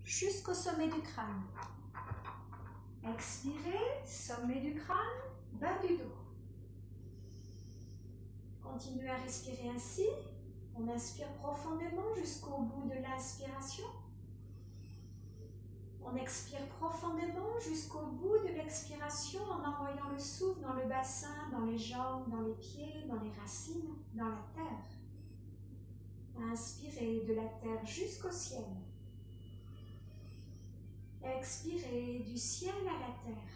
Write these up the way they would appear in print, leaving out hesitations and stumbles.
jusqu'au sommet du crâne. Expirez, sommet du crâne, bas du dos. Continuez à respirer ainsi. On inspire profondément jusqu'au bout de l'inspiration. On expire profondément jusqu'au bout de l'expiration en envoyant le souffle dans le bassin, dans les jambes, dans les pieds, dans les racines, dans la terre. Inspirez de la terre jusqu'au ciel. Expirez du ciel à la terre.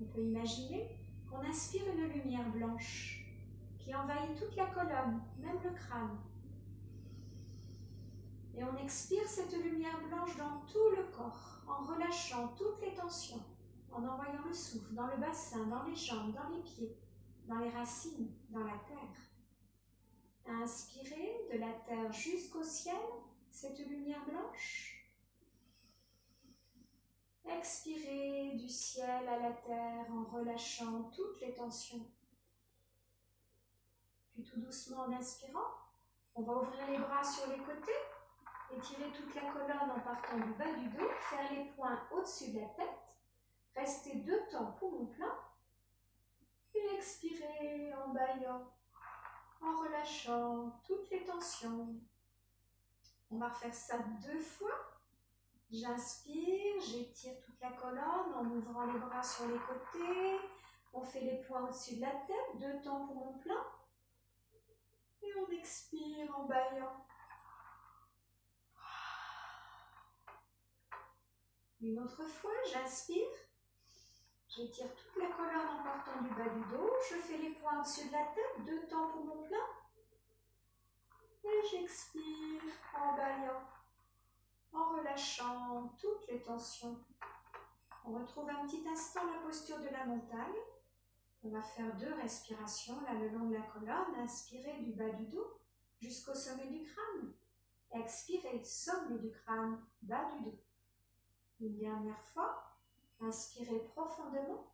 On peut imaginer qu'on inspire une lumière blanche qui envahit toute la colonne, même le crâne. Et on expire cette lumière blanche dans tout le corps, en relâchant toutes les tensions, en envoyant le souffle dans le bassin, dans les jambes, dans les pieds, dans les racines, dans la terre. Inspirez de la terre jusqu'au ciel, cette lumière blanche. Expirez du ciel à la terre en relâchant toutes les tensions. Puis tout doucement en inspirant, on va ouvrir les bras sur les côtés, étirer toute la colonne en partant du bas du dos, faire les poings au-dessus de la tête, rester 2 temps poumon plein, et expirer en bâillant, en relâchant toutes les tensions. On va refaire ça 2 fois. J'inspire, j'étire toute la colonne en ouvrant les bras sur les côtés. On fait les poings au-dessus de la tête, 2 temps poumon plein. Et on expire en bâillant. Une autre fois, j'inspire. J'étire toute la colonne en partant du bas du dos. Je fais les poings au-dessus de la tête, 2 temps poumon plein. Et j'expire en bâillant, en relâchant toutes les tensions. On retrouve un petit instant la posture de la montagne. On va faire 2 respirations là le long de la colonne. Inspirez du bas du dos jusqu'au sommet du crâne. Expirez, sommet du crâne, bas du dos. Une dernière fois. Inspirez profondément.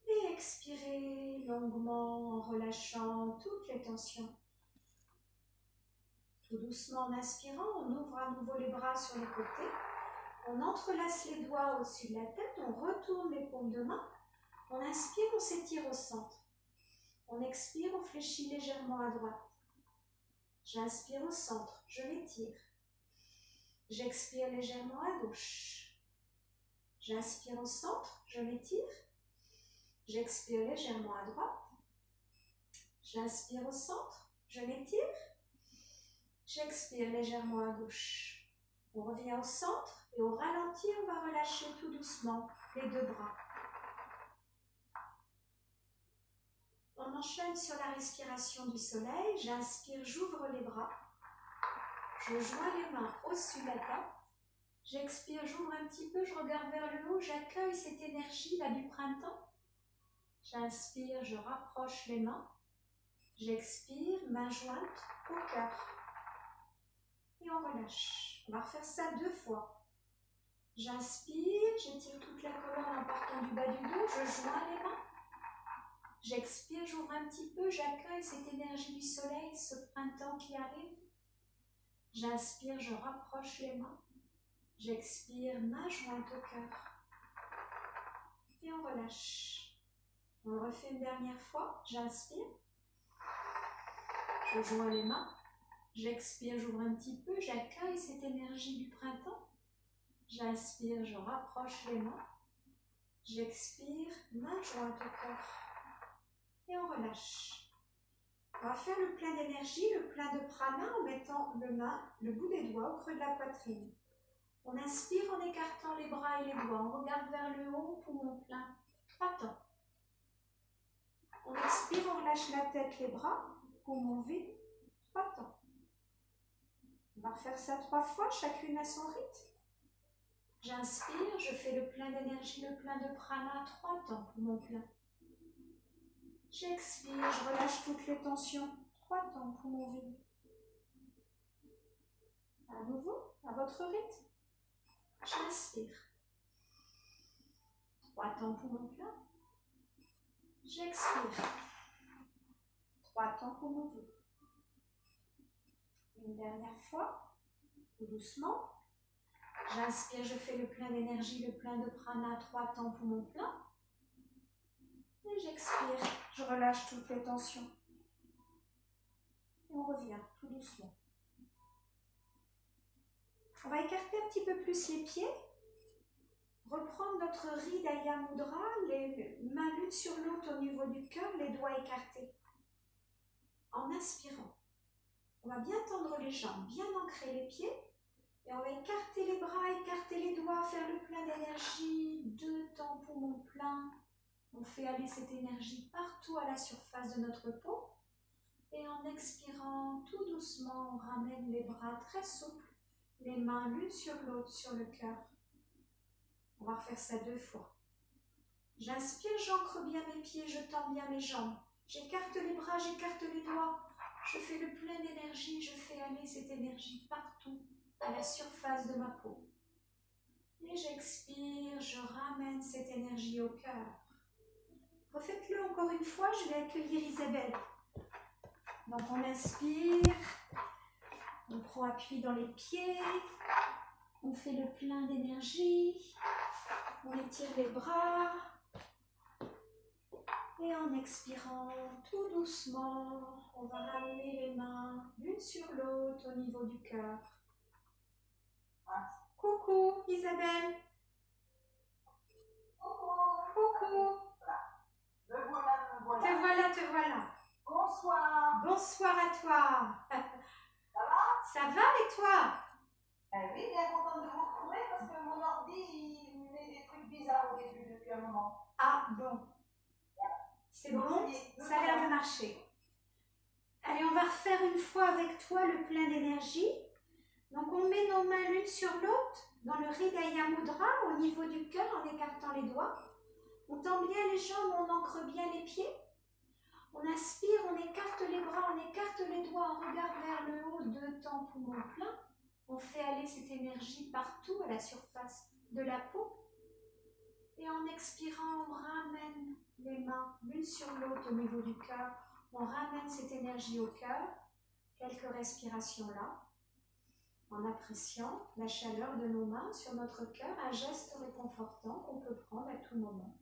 Et expirez longuement en relâchant toutes les tensions. Tout doucement en inspirant, on ouvre à nouveau les bras sur les côtés. On entrelace les doigts au-dessus de la tête, on retourne les paumes de main. On inspire, on s'étire au centre. On expire, on fléchit légèrement à droite. J'inspire au centre, je l'étire. J'expire légèrement à gauche. J'inspire au centre, je l'étire. J'expire légèrement à droite. J'inspire au centre, je l'étire. J'expire légèrement à gauche. On revient au centre et au ralenti, on va relâcher tout doucement les 2 bras. On enchaîne sur la respiration du soleil. J'inspire, j'ouvre les bras. Je joins les mains au-dessus de la tête. J'expire, j'ouvre un petit peu, je regarde vers le haut. J'accueille cette énergie là du printemps. J'inspire, je rapproche les mains. J'expire, main jointe au cœur. Et on relâche. On va refaire ça 2 fois. J'inspire, j'étire toute la colonne en partant du bas du dos. Je joins les mains. J'expire, j'ouvre un petit peu, j'accueille cette énergie du soleil, ce printemps qui arrive. J'inspire, je rapproche les mains. J'expire, main jointe au cœur. Et on relâche. On le refait une dernière fois. J'inspire. Je joins les mains. J'expire, j'ouvre un petit peu, j'accueille cette énergie du printemps. J'inspire, je rapproche les mains. J'expire, main jointe au cœur. Et on relâche. On va faire le plein d'énergie, le plein de prana en mettant le bout des doigts au creux de la poitrine. On inspire en écartant les bras et les doigts. On regarde vers le haut, poumon plein. 3 temps. On expire, on relâche la tête, les bras, poumon vide. 3 temps. On va refaire ça 3 fois, chacune à son rythme. J'inspire, je fais le plein d'énergie, le plein de prana, 3 temps, poumon plein. J'expire, je relâche toutes les tensions, 3 temps, poumon vide. À nouveau, à votre rythme. J'inspire. 3 temps, poumon plein. J'expire. 3 temps, poumon vide. Une dernière fois. tout doucement. J'inspire, je fais le plein d'énergie, le plein de prana, 3 temps poumons pleins. Et j'expire, je relâche toutes les tensions. Et on revient tout doucement. On va écarter un petit peu plus les pieds. Reprendre notre Hridaya Mudra, les mains l'une sur l'autre au niveau du cœur, les doigts écartés. En inspirant, on va bien tendre les jambes, bien ancrer les pieds. Et on va écarter les bras, écarter les doigts, faire le plein d'énergie, 2 temps poumons pleins. On fait aller cette énergie partout à la surface de notre peau. Et en expirant, tout doucement, on ramène les bras très souples, les mains l'une sur l'autre sur le cœur. On va refaire ça 2 fois. J'inspire, j'ancre bien mes pieds, je tends bien mes jambes. J'écarte les bras, j'écarte les doigts. Je fais le plein d'énergie, je fais aller cette énergie partout à la surface de ma peau. Et j'expire, je ramène cette énergie au cœur. Refaites-le encore une fois, je vais accueillir Isabelle. Donc on inspire, on prend appui dans les pieds, on fait le plein d'énergie, on étire les bras. Et en expirant tout doucement, on va ramener les mains l'une sur l'autre au niveau du cœur. Coucou Isabelle. Coucou. Me voilà, me voilà. Te voilà, te voilà. Bonsoir. Bonsoir à toi. Ça va? Ça va et toi? Oui, bien contente de vous retrouver parce que mon ordi, il met des trucs bizarres au début depuis un moment. Ah bon. C'est bon? Ça a l'air de marcher. Allez, on va refaire une fois avec toi le plein d'énergie. Donc on met nos mains l'une sur l'autre dans le Hridaya Mudra au niveau du cœur en écartant les doigts. On tend bien les jambes, on ancre bien les pieds. On inspire, on écarte les bras, on écarte les doigts, on regarde vers le haut, 2 temps poumons pleins. On fait aller cette énergie partout à la surface de la peau. Et en expirant, on ramène les mains l'une sur l'autre au niveau du cœur. On ramène cette énergie au cœur. Quelques respirations là. En appréciant la chaleur de nos mains sur notre cœur, un geste réconfortant qu'on peut prendre à tout moment.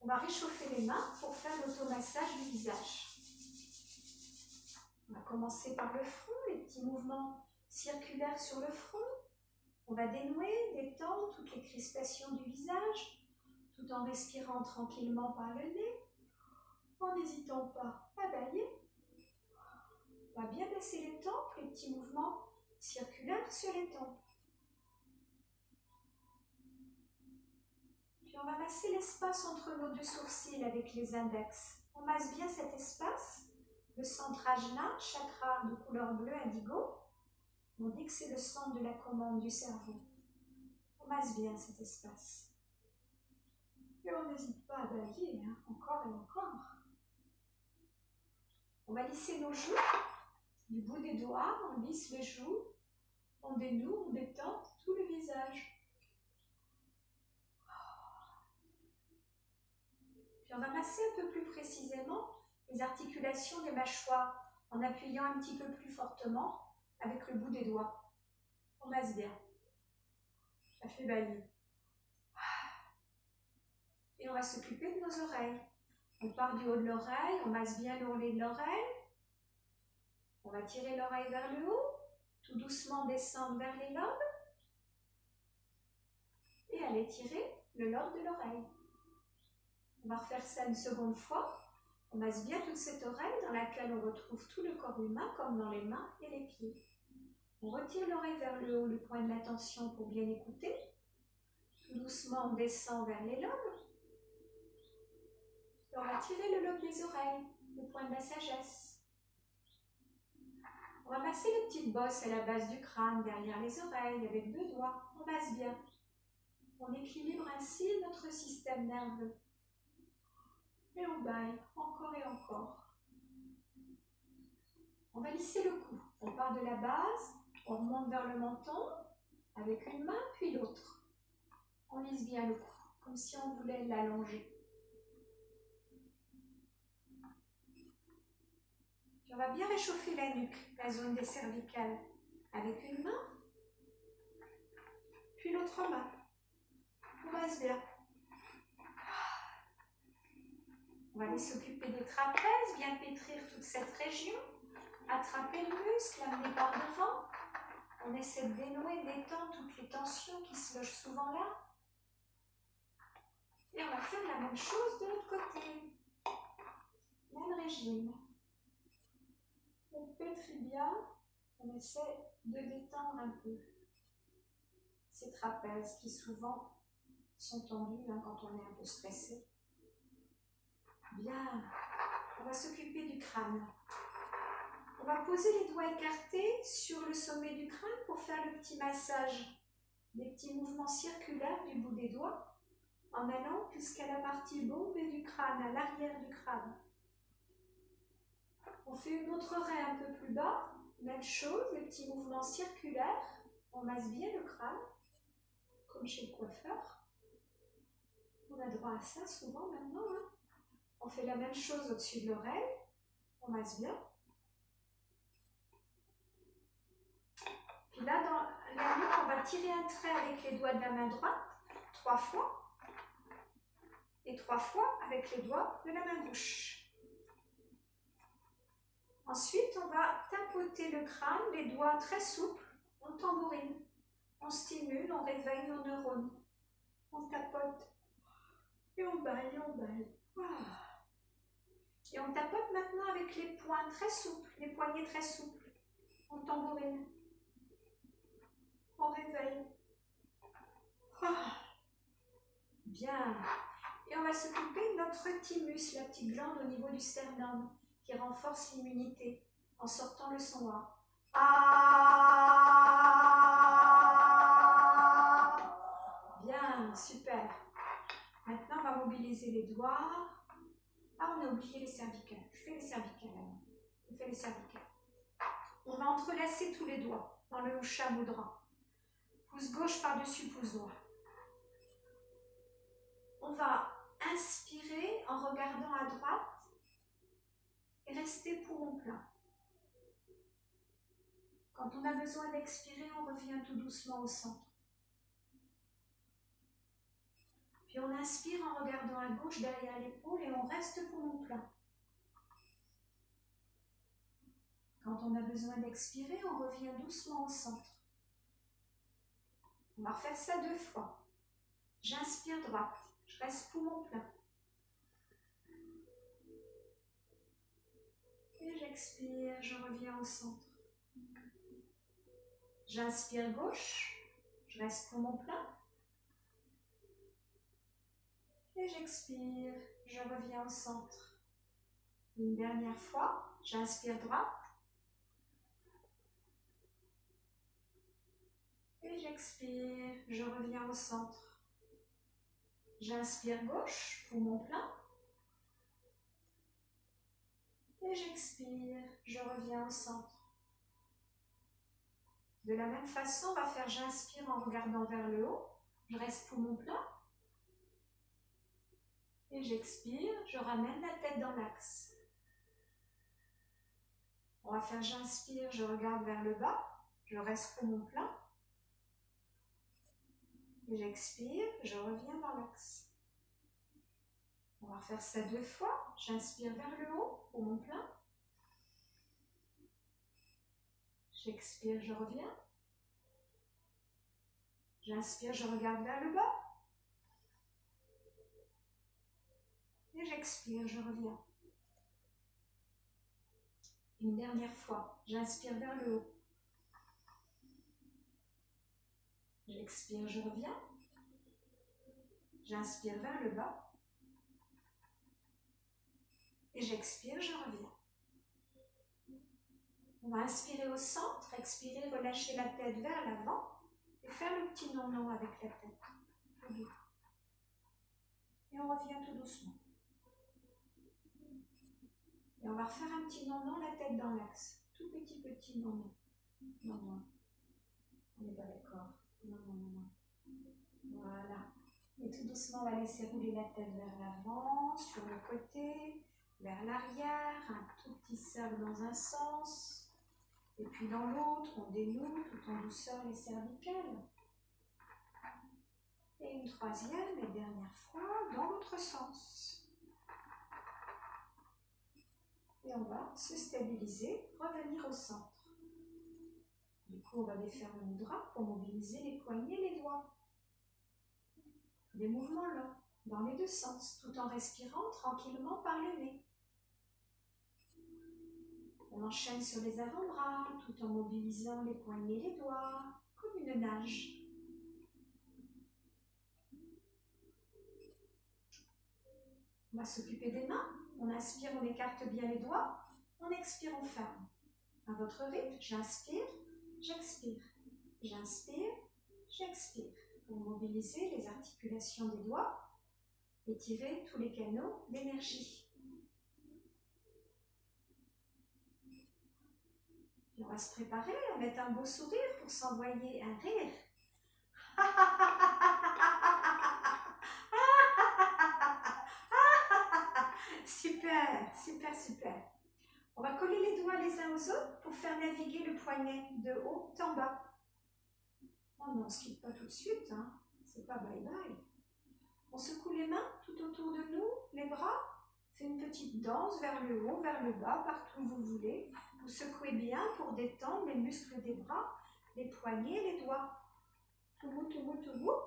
On va réchauffer les mains pour faire l'automassage du visage. On va commencer par le front, les petits mouvements circulaires sur le front. On va dénouer, détendre toutes les crispations du visage, tout en respirant tranquillement par le nez, en n'hésitant pas à bâiller. On va bien baisser les tempes, les petits mouvements circulaires sur les tempes. Puis on va masser l'espace entre nos 2 sourcils avec les index. On masse bien cet espace, le centre ajna, chakra de couleur bleue indigo. On dit que c'est le centre de la commande du cerveau. On masse bien cet espace. Et on n'hésite pas à balayer, hein, encore et encore. On va lisser nos joues. Du bout des doigts, on lisse les joues. On dénoue, on détend tout le visage. Puis on va masser un peu plus précisément les articulations des mâchoires en appuyant un petit peu plus fortement avec le bout des doigts. On masse bien. Ça fait balayer. Et on va s'occuper de nos oreilles. On part du haut de l'oreille, on masse bien le relais de l'oreille. On va tirer l'oreille vers le haut, tout doucement descendre vers les lobes. Et aller tirer le lobe de l'oreille. On va refaire ça une seconde fois. On masse bien toute cette oreille dans laquelle on retrouve tout le corps humain, comme dans les mains et les pieds. On retire l'oreille vers le haut, le point de l'attention pour bien écouter. Tout doucement, on descend vers les lobes. Et on va tirer le lobe des oreilles, le point de la sagesse. On va masser les petites bosses à la base du crâne, derrière les oreilles, avec 2 doigts. On masse bien. On équilibre ainsi notre système nerveux. Et on baille, encore et encore. On va lisser le cou. On part de la base, on remonte vers le menton, avec une main puis l'autre. On lisse bien le cou, comme si on voulait l'allonger. Puis on va bien réchauffer la nuque, la zone des cervicales, avec une main, puis l'autre main. On masse bien. On va aller s'occuper des trapèzes, bien pétrir toute cette région, attraper le muscle, l'amener par devant. On essaie de dénouer, d'étendre toutes les tensions qui se logent souvent là. Et on va faire la même chose de l'autre côté. Même régime. On pétrit bien, on essaie de détendre un peu ces trapèzes qui souvent sont tendus quand on est un peu stressé. Bien, on va s'occuper du crâne. On va poser les doigts écartés sur le sommet du crâne pour faire le petit massage. Des petits mouvements circulaires du bout des doigts en allant jusqu'à la partie bombée du crâne, à l'arrière du crâne. On fait une autre raie un peu plus bas, même chose, des petits mouvements circulaires. On masse bien le crâne, comme chez le coiffeur. On a droit à ça souvent maintenant. On fait la même chose au-dessus de l'oreille. On masse bien. Puis là, dans la nuque, on va tirer un trait avec les doigts de la main droite, 3 fois. Et 3 fois avec les doigts de la main gauche. Ensuite, on va tapoter le crâne, les doigts très souples. On tambourine, on stimule, on réveille nos neurones. On tapote et on baille, on baille. Et on tapote maintenant avec les poings très souples, les poignets très souples. On tambourine. On réveille. Bien. Et on va s'occuper de notre thymus, la petite glande au niveau du sternum, qui renforce l'immunité en sortant le son A. Bien, super. Maintenant, on va mobiliser les doigts. Ah, on a oublié les cervicales. Je fais les cervicales alors. On fait les cervicales. On va entrelacer tous les doigts dans le Usha Mudra. Pouce gauche par-dessus pouce droit. On va inspirer en regardant à droite et rester poumon plein. Quand on a besoin d'expirer, on revient tout doucement au centre. Puis on inspire en regardant à gauche derrière l'épaule et on reste poumon plein. Quand on a besoin d'expirer, on revient doucement au centre. On va refaire ça 2 fois. J'inspire droite, je reste poumon plein. Et j'expire, je reviens au centre. J'inspire gauche, je reste poumon plein. Et j'expire, je reviens au centre. Une dernière fois, j'inspire droite. Et j'expire, je reviens au centre. J'inspire gauche, poumon plein. Et j'expire, je reviens au centre. De la même façon, on va faire j'inspire en regardant vers le haut. Je reste poumon plein. Et j'expire, je ramène la tête dans l'axe. On va faire j'inspire, je regarde vers le bas. Je reste poumon plein. Et j'expire, je reviens dans l'axe. On va refaire ça 2 fois. J'inspire vers le haut, poumon plein. J'expire, je reviens. J'inspire, je regarde vers le bas. Et j'expire, je reviens. Une dernière fois. J'inspire vers le haut. J'expire, je reviens. J'inspire vers le bas. Et j'expire, je reviens. On va inspirer au centre, expirer, relâcher la tête vers l'avant et faire le petit non-non avec la tête. Tout doux. Et on revient tout doucement. Et on va refaire un petit non-non, la tête dans l'axe. Tout petit non-non. Non-non. On n'est pas d'accord. Non. Voilà. Et tout doucement, on va laisser rouler la tête vers l'avant, sur le côté, vers l'arrière. Un tout petit cercle dans un sens. Et puis dans l'autre, on dénoue tout en douceur les cervicales. Et une troisième et dernière fois dans l'autre sens. Et on va se stabiliser, revenir au centre. Du coup, on va défaire le mudra pour mobiliser les poignets et les doigts. Des mouvements lents, dans les deux sens, tout en respirant tranquillement par le nez. On enchaîne sur les avant-bras, tout en mobilisant les poignets et les doigts, comme une nage. On va s'occuper des mains. On inspire, on écarte bien les doigts. On expire, on ferme. À votre rythme, j'inspire, j'expire. J'inspire, j'expire. Pour mobiliser les articulations des doigts, étirer tous les canaux d'énergie. Et on va se préparer à mettre un beau sourire pour s'envoyer un rire. Super, super, super. On va coller les doigts les uns aux autres pour faire naviguer le poignet de haut en bas. Oh non, on ne se quitte pas tout de suite, hein. C'est pas bye bye. On secoue les mains tout autour de nous, les bras. C'est une petite danse vers le haut, vers le bas, partout où vous voulez. Vous secouez bien pour détendre les muscles des bras, les poignets, les doigts. Tout bout, tout bout, tout bout.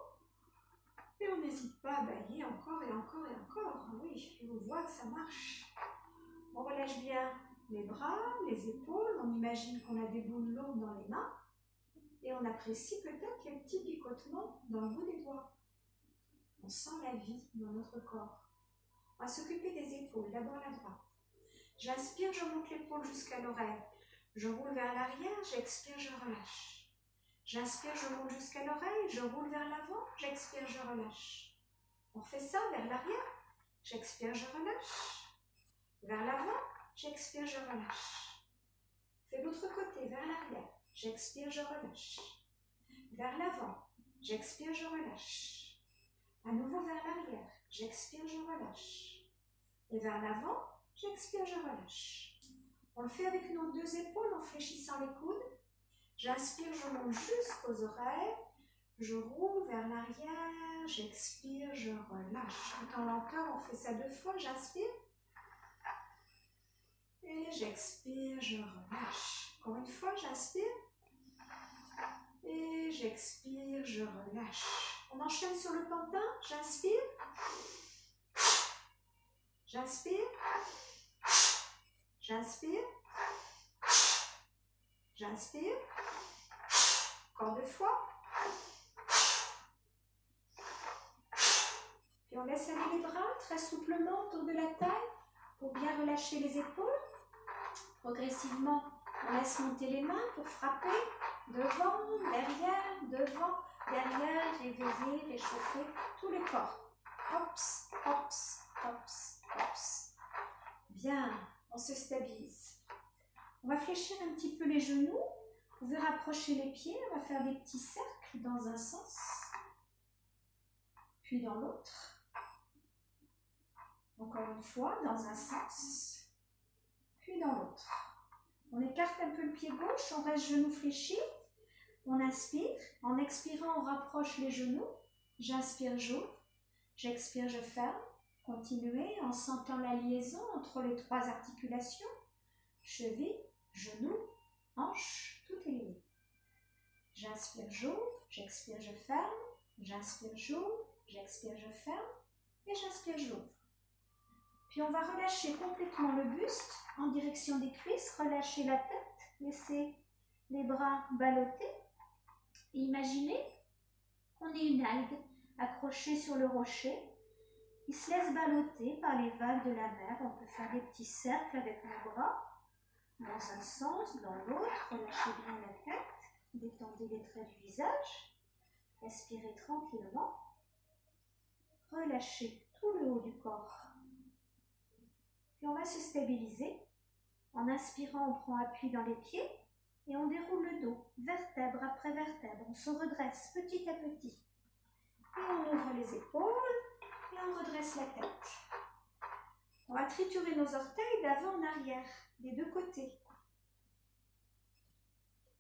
Et on n'hésite pas à bailler encore et encore et encore. Oui, je vous vois que ça marche. On relâche bien les bras, les épaules. On imagine qu'on a des boules lourdes dans les mains. Et on apprécie peut-être les petits picotements dans le bout des doigts. On sent la vie dans notre corps. On va s'occuper des épaules, d'abord la droite. J'inspire, je monte l'épaule jusqu'à l'oreille. Je roule vers l'arrière, j'expire, je relâche. J'inspire, je monte jusqu'à l'oreille, je roule vers l'avant, j'expire, je relâche. On fait ça vers l'arrière, j'expire, je relâche. Vers l'avant, j'expire, je relâche. Fais l'autre côté, vers l'arrière, j'expire, je relâche. Vers l'avant, j'expire, je relâche. À nouveau vers l'arrière, j'expire, je relâche. Et vers l'avant, j'expire, je relâche. On le fait avec nos deux épaules en fléchissant les coudes. J'inspire, je monte jusqu'aux oreilles. Je roule vers l'arrière, j'expire, je relâche. Tout en lenteur, on fait ça 2 fois. J'inspire. Et j'expire, je relâche. Encore une fois, j'inspire. Et j'expire, je relâche. On enchaîne sur le pantin. J'inspire. J'inspire. J'inspire. J'inspire. Encore 2 fois. Puis on laisse aller les bras très souplement autour de la taille pour bien relâcher les épaules. Progressivement, on laisse monter les mains pour frapper devant, derrière, réveiller, réchauffer tout le corps. Hops, hops, hops, hops. Bien, on se stabilise. On va fléchir un petit peu les genoux. Vous pouvez rapprocher les pieds. On va faire des petits cercles dans un sens, puis dans l'autre. Encore une fois, dans un sens, puis dans l'autre. On écarte un peu le pied gauche, on reste genou fléchi. On inspire. En expirant, on rapproche les genoux. J'inspire, j'ouvre. J'expire, je ferme. Continuez en sentant la liaison entre les 3 articulations. Cheville, genou, hanche, tout est lié. J'inspire, j'ouvre. J'expire, je ferme. J'inspire, j'ouvre. J'expire, je ferme. Et j'inspire, j'ouvre. Puis on va relâcher complètement le buste en direction des cuisses, relâcher la tête, laisser les bras balloter. Et imaginez qu'on est une algue accrochée sur le rocher qui se laisse balloter par les vagues de la mer. On peut faire des petits cercles avec nos bras dans un sens, dans l'autre. Relâchez bien la tête, détendez les traits du visage, respirez tranquillement, relâchez tout le haut du corps. Puis on va se stabiliser. En inspirant, on prend appui dans les pieds et on déroule le dos, vertèbre après vertèbre. On se redresse petit à petit. Et on ouvre les épaules et on redresse la tête. On va triturer nos orteils d'avant en arrière, des 2 côtés.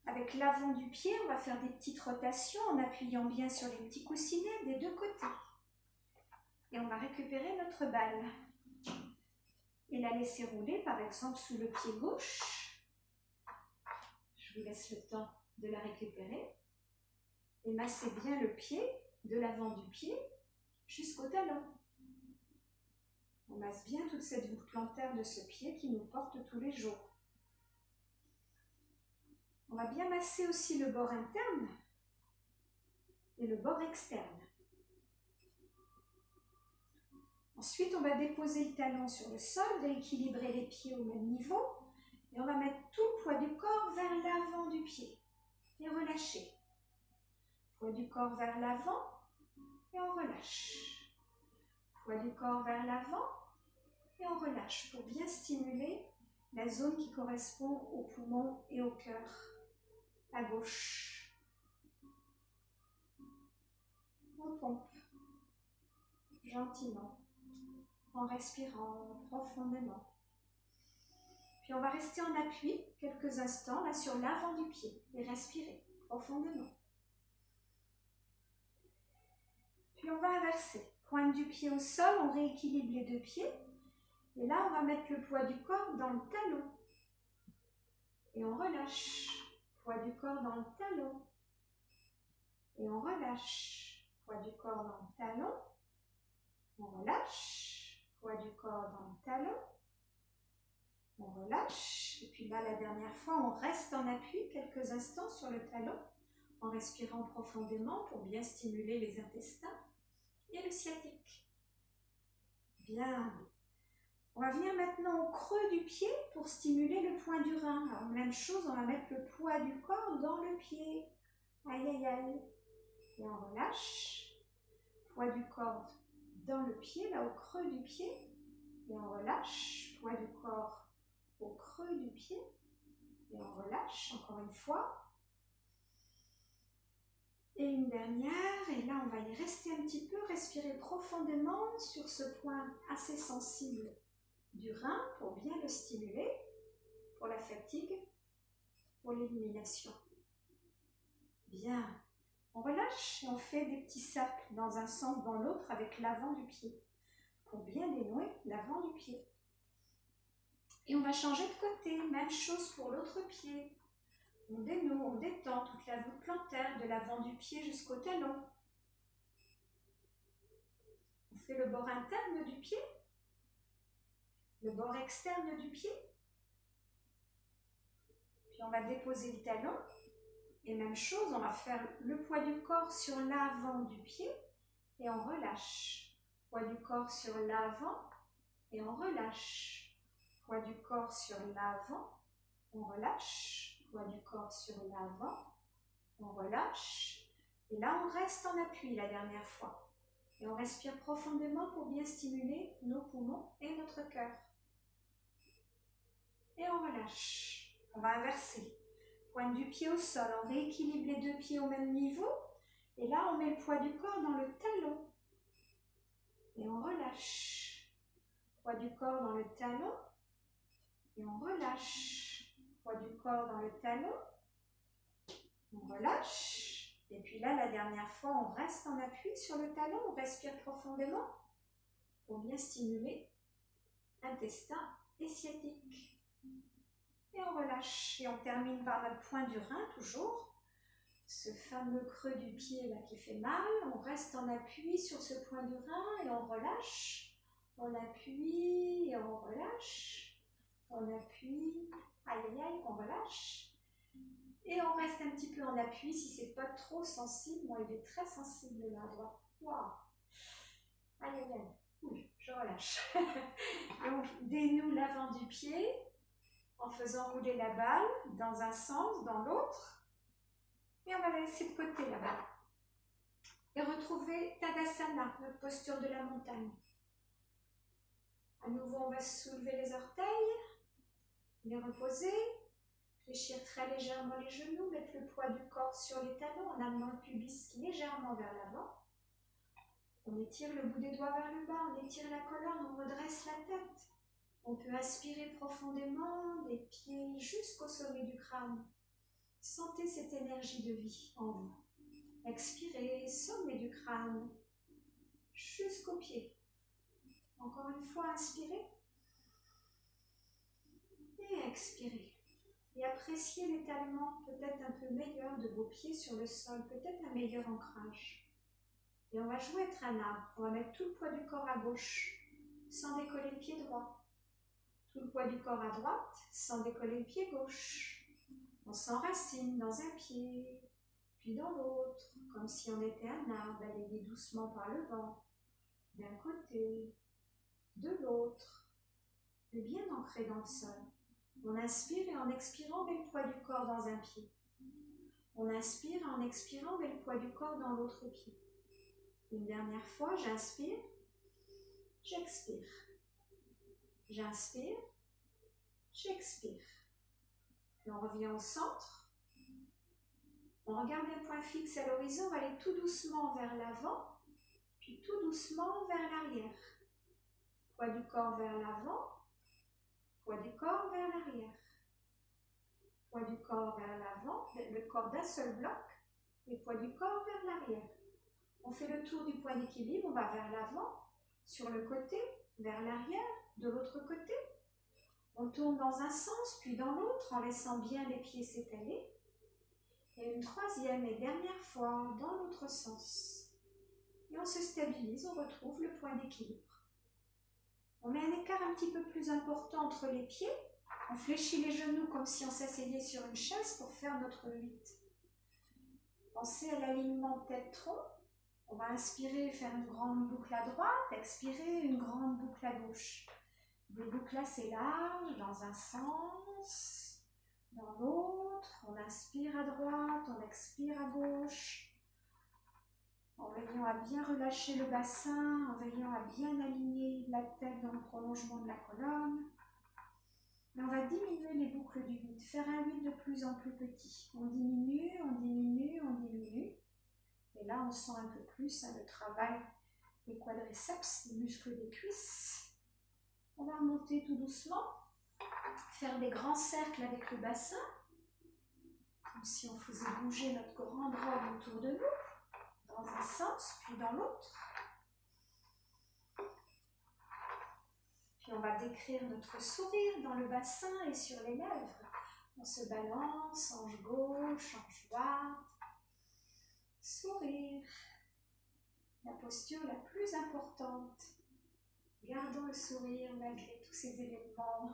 Avec l'avant du pied, on va faire des petites rotations en appuyant bien sur les petits coussinets des deux côtés. Et on va récupérer notre balle et la laisser rouler, par exemple, sous le pied gauche. Je vous laisse le temps de la récupérer. Et massez bien le pied, de l'avant du pied jusqu'au talon. On masse bien toute cette voûte plantaire de ce pied qui nous porte tous les jours. On va bien masser aussi le bord interne et le bord externe. Ensuite, on va déposer le talon sur le sol, rééquilibrer les pieds au même niveau. Et on va mettre tout le poids du corps vers l'avant du pied et relâcher. Poids du corps vers l'avant et on relâche. Poids du corps vers l'avant et on relâche pour bien stimuler la zone qui correspond au poumon et au cœur, à gauche. On pompe gentiment en respirant profondément. Puis on va rester en appui quelques instants là sur l'avant du pied et respirer profondément. Puis on va inverser. Pointe du pied au sol, on rééquilibre les deux pieds. Et là, on va mettre le poids du corps dans le talon. Et on relâche. Poids du corps dans le talon. Et on relâche. Poids du corps dans le talon. On relâche. Poids du corps dans le talon. On relâche. Et puis là, la dernière fois, on reste en appui quelques instants sur le talon en respirant profondément pour bien stimuler les intestins et le sciatique. Bien. On va venir maintenant au creux du pied pour stimuler le point du rein. Alors, même chose, on va mettre le poids du corps dans le pied. Aïe, aïe, aïe. Et on relâche. Poids du corps dans le pied, là au creux du pied. Et on relâche. Poids du corps au creux du pied. Et on relâche encore une fois. Et une dernière, et là on va y rester un petit peu, respirer profondément sur ce point assez sensible du rein pour bien le stimuler, pour la fatigue, pour l'élimination. Bien, on relâche et on fait des petits cercles dans un sens, dans l'autre avec l'avant du pied, pour bien dénouer l'avant du pied. Et on va changer de côté, même chose pour l'autre pied. On dénoue, on détend toute la voûte plantaire de l'avant du pied jusqu'au talon. On fait le bord interne du pied, le bord externe du pied. Puis on va déposer le talon. Et même chose, on va faire le poids du corps sur l'avant du pied et on relâche. Poids du corps sur l'avant et on relâche. Poids du corps sur l'avant, on relâche. Poids du corps sur l'avant, on relâche. Et là, on reste en appui la dernière fois. Et on respire profondément pour bien stimuler nos poumons et notre cœur. Et on relâche. On va inverser. Pointe du pied au sol, on rééquilibre les deux pieds au même niveau. Et là, on met le poids du corps dans le talon. Et on relâche. Poids du corps dans le talon. Et on relâche. Poids du corps dans le talon. On relâche. Et puis là, la dernière fois, on reste en appui sur le talon. On respire profondément pour bien stimuler intestin et sciatique. Et on relâche. Et on termine par notre point du rein, toujours. Ce fameux creux du pied là qui fait mal. On reste en appui sur ce point du rein et on relâche. On appuie et on relâche. On appuie. Aïe, aïe, aïe, on relâche. Et on reste un petit peu en appui si c'est pas trop sensible. Moi, il est très sensible là, à droite. Waouh. Aïe, aïe, aïe. Oui, je relâche. Et on dénoue l'avant du pied en faisant rouler la balle dans un sens, dans l'autre. Et on va la laisser de côté la balle. Et retrouver Tadasana, notre posture de la montagne. À nouveau, on va soulever les orteils, les reposer, fléchir très légèrement les genoux, mettre le poids du corps sur les talons en amenant le pubis légèrement vers l'avant. On étire le bout des doigts vers le bas, on étire la colonne, on redresse la tête. On peut aspirer profondément des pieds jusqu'au sommet du crâne. Sentez cette énergie de vie en vous. Expirez, sommet du crâne, jusqu'aux pieds. Encore une fois, inspirez. Et expirez. Et appréciez l'étalement peut-être un peu meilleur de vos pieds sur le sol, peut-être un meilleur ancrage. Et on va jouer être un arbre. On va mettre tout le poids du corps à gauche, sans décoller le pied droit. Tout le poids du corps à droite, sans décoller le pied gauche. On s'enracine dans un pied, puis dans l'autre, comme si on était un arbre, balayé doucement par le vent, d'un côté, de l'autre, et bien ancré dans le sol. On inspire et en expirant, on met le poids du corps dans un pied. On inspire et en expirant, on met le poids du corps dans l'autre pied. Une dernière fois, j'inspire, j'expire. J'inspire, j'expire. Puis on revient au centre. On regarde un point fixe à l'horizon, on va aller tout doucement vers l'avant, puis tout doucement vers l'arrière. Poids du corps vers l'avant, poids du corps vers l'arrière. Poids du corps vers l'avant, le corps d'un seul bloc, et poids du corps vers l'arrière. On fait le tour du point d'équilibre, on va vers l'avant, sur le côté, vers l'arrière, de l'autre côté. On tourne dans un sens, puis dans l'autre, en laissant bien les pieds s'étaler. Et une troisième et dernière fois, dans l'autre sens. Et on se stabilise, on retrouve le point d'équilibre. On met un écart un petit peu plus important entre les pieds. On fléchit les genoux comme si on s'asseyait sur une chaise pour faire notre 8. Pensez à l'alignement tête-tronc. On va inspirer, faire une grande boucle à droite, expirer, une grande boucle à gauche. Des boucles assez larges dans un sens, dans l'autre. On inspire à droite, on expire à gauche. En veillant à bien relâcher le bassin, en veillant à bien aligner la tête dans le prolongement de la colonne. Et on va diminuer les boucles du 8, faire un 8 de plus en plus petit. On diminue, on diminue, on diminue. Et là, on sent un peu plus le travail des quadriceps, des muscles des cuisses. On va remonter tout doucement, faire des grands cercles avec le bassin, comme si on faisait bouger notre grande robe autour de nous, dans un sens, puis dans l'autre. Puis on va décrire notre sourire dans le bassin et sur les lèvres. On se balance, hanche gauche, hanche droite. Sourire. La posture la plus importante. Gardons le sourire malgré tous ces événements.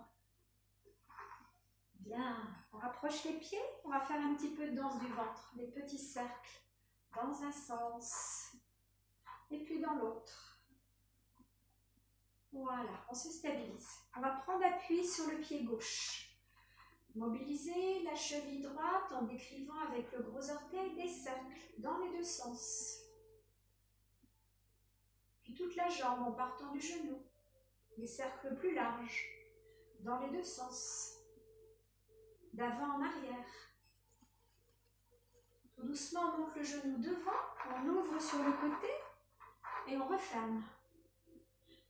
Bien. On rapproche les pieds. On va faire un petit peu de danse du ventre. Des petits cercles dans un sens et puis dans l'autre. Voilà, on se stabilise. On va prendre appui sur le pied gauche. Mobilisez la cheville droite en décrivant avec le gros orteil des cercles dans les deux sens. Puis toute la jambe en partant du genou. Des cercles plus larges dans les deux sens. D'avant en arrière. Tout doucement, on monte le genou devant, on ouvre sur le côté et on referme.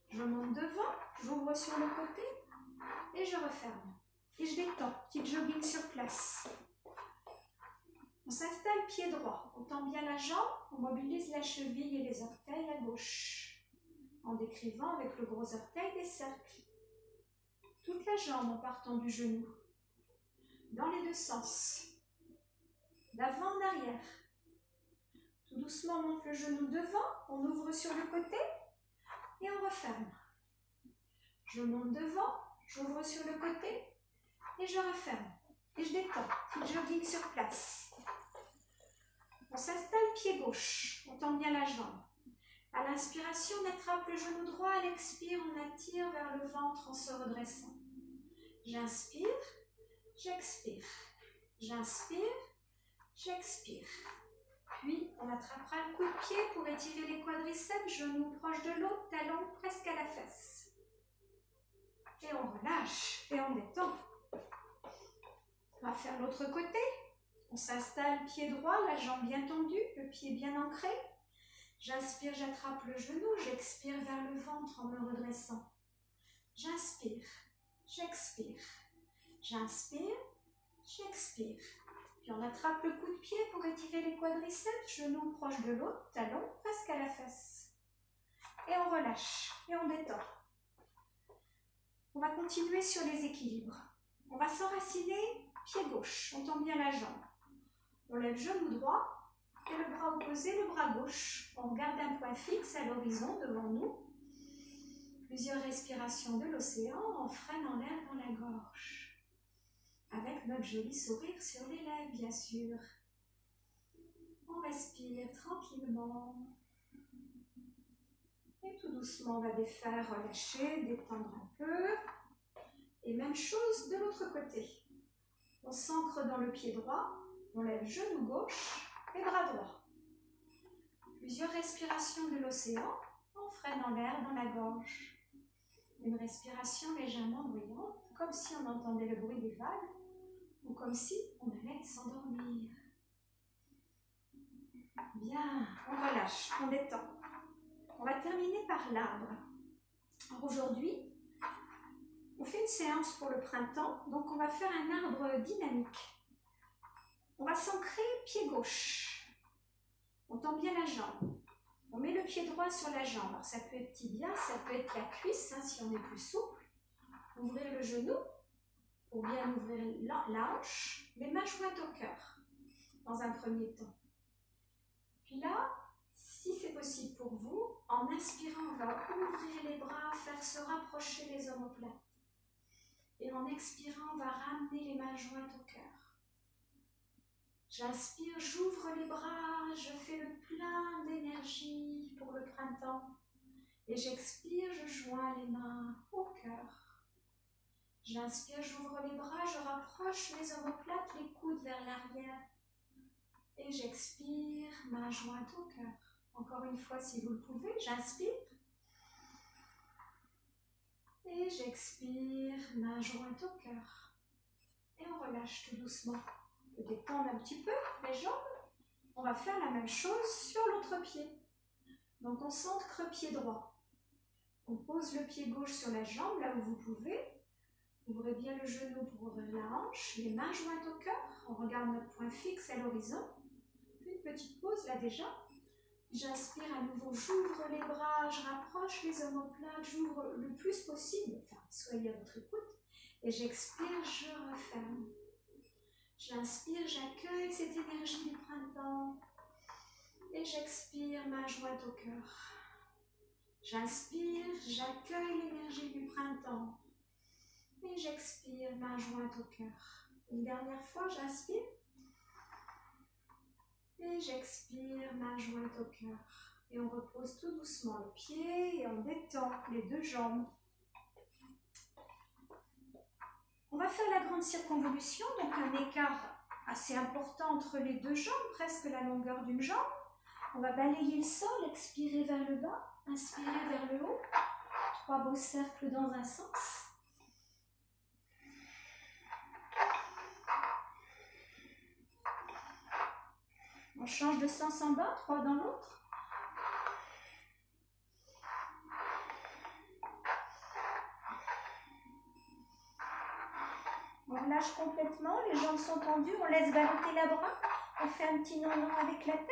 Je monte devant, j'ouvre sur le côté et je referme. Et je détends, petit jogging sur place. On s'installe pied droit, on tend bien la jambe, on mobilise la cheville et les orteils à gauche, en décrivant avec le gros orteil des cercles. Toute la jambe en partant du genou, dans les deux sens, d'avant en arrière. Tout doucement, on monte le genou devant, on ouvre sur le côté et on referme. Je monte devant, j'ouvre sur le côté et je referme. Et je détends, petit jogging sur place. On s'installe pied gauche, on tend bien la jambe. À l'inspiration, on attrape le genou droit, à l'expire, on attire vers le ventre en se redressant. J'inspire, j'expire. J'inspire, j'expire. Puis, on attrapera le coup de pied pour étirer les quadriceps, genoux proches de l'autre, talons presque à la fesse. Et on relâche, et on détend. On va faire l'autre côté. On s'installe pied droit, la jambe bien tendue, le pied bien ancré. J'inspire, j'attrape le genou, j'expire vers le ventre en me redressant. J'inspire, j'expire. J'inspire, j'expire. Puis on attrape le coup de pied pour étirer les quadriceps, genoux proches de l'autre, talons presque à la fesse. Et on relâche, et on détend. On va continuer sur les équilibres. On va s'enraciner, pied gauche, on tend bien la jambe. On lève genou droit, et le bras opposé, le bras gauche. On garde un point fixe à l'horizon devant nous. Plusieurs respirations de l'océan, on freine en l'air dans la gorge. Avec notre joli sourire sur les lèvres, bien sûr. On respire tranquillement. Et tout doucement, on va défaire, relâcher, détendre un peu. Et même chose de l'autre côté. On s'ancre dans le pied droit, on lève genou gauche et bras droit. Plusieurs respirations de l'océan, on freine en l'air dans la gorge. Une respiration légèrement bruyante, comme si on entendait le bruit des vagues, ou comme si on allait s'endormir. Bien, on relâche, on détend. On va terminer par l'arbre. Aujourd'hui, on fait une séance pour le printemps, donc on va faire un arbre dynamique. On va s'ancrer pied gauche. On tend bien la jambe. On met le pied droit sur la jambe. Alors ça peut être tibia, ça peut être la cuisse, hein, si on est plus souple. Ouvrir le genou pour bien ouvrir la hanche. Les mains jointes au cœur dans un premier temps. Puis là, si c'est possible pour vous, en inspirant, on va ouvrir les bras, faire se rapprocher les omoplates. Et en expirant, on va ramener les mains jointes au cœur. J'inspire, j'ouvre les bras, je fais le plein d'énergie pour le printemps. Et j'expire, je joins les mains au cœur. J'inspire, j'ouvre les bras, je rapproche les omoplates, les coudes vers l'arrière. Et j'expire, main jointe au cœur. Encore une fois, si vous le pouvez, j'inspire. Et j'expire, main jointe au cœur. Et on relâche tout doucement. On peut détendre un petit peu les jambes. On va faire la même chose sur l'autre pied. Donc on s'ancre pied droit. On pose le pied gauche sur la jambe, là où vous pouvez. Ouvrez bien le genou pour ouvrir la hanche. Les mains jointes au cœur. On regarde notre point fixe à l'horizon. Une petite pause là déjà. J'inspire à nouveau, j'ouvre les bras, je rapproche les omoplates, j'ouvre le plus possible. Enfin, soyez à votre écoute. Et j'expire, je referme. J'inspire, j'accueille cette énergie du printemps. Et j'expire, main jointe au cœur. J'inspire, j'accueille l'énergie du printemps. Et j'expire, main jointe au cœur. Une dernière fois, j'inspire. Et j'expire, main jointe au cœur. Et on repose tout doucement le pied et on détend les deux jambes. On va faire la grande circonvolution, donc un écart assez important entre les deux jambes, presque la longueur d'une jambe. On va balayer le sol, expirer vers le bas, inspirer vers le haut. 3 beaux cercles dans un sens. On change de sens en bas, 3 dans l'autre. On relâche complètement, les jambes sont tendues, on laisse baloter la bras. On fait un petit non-non avec la tête.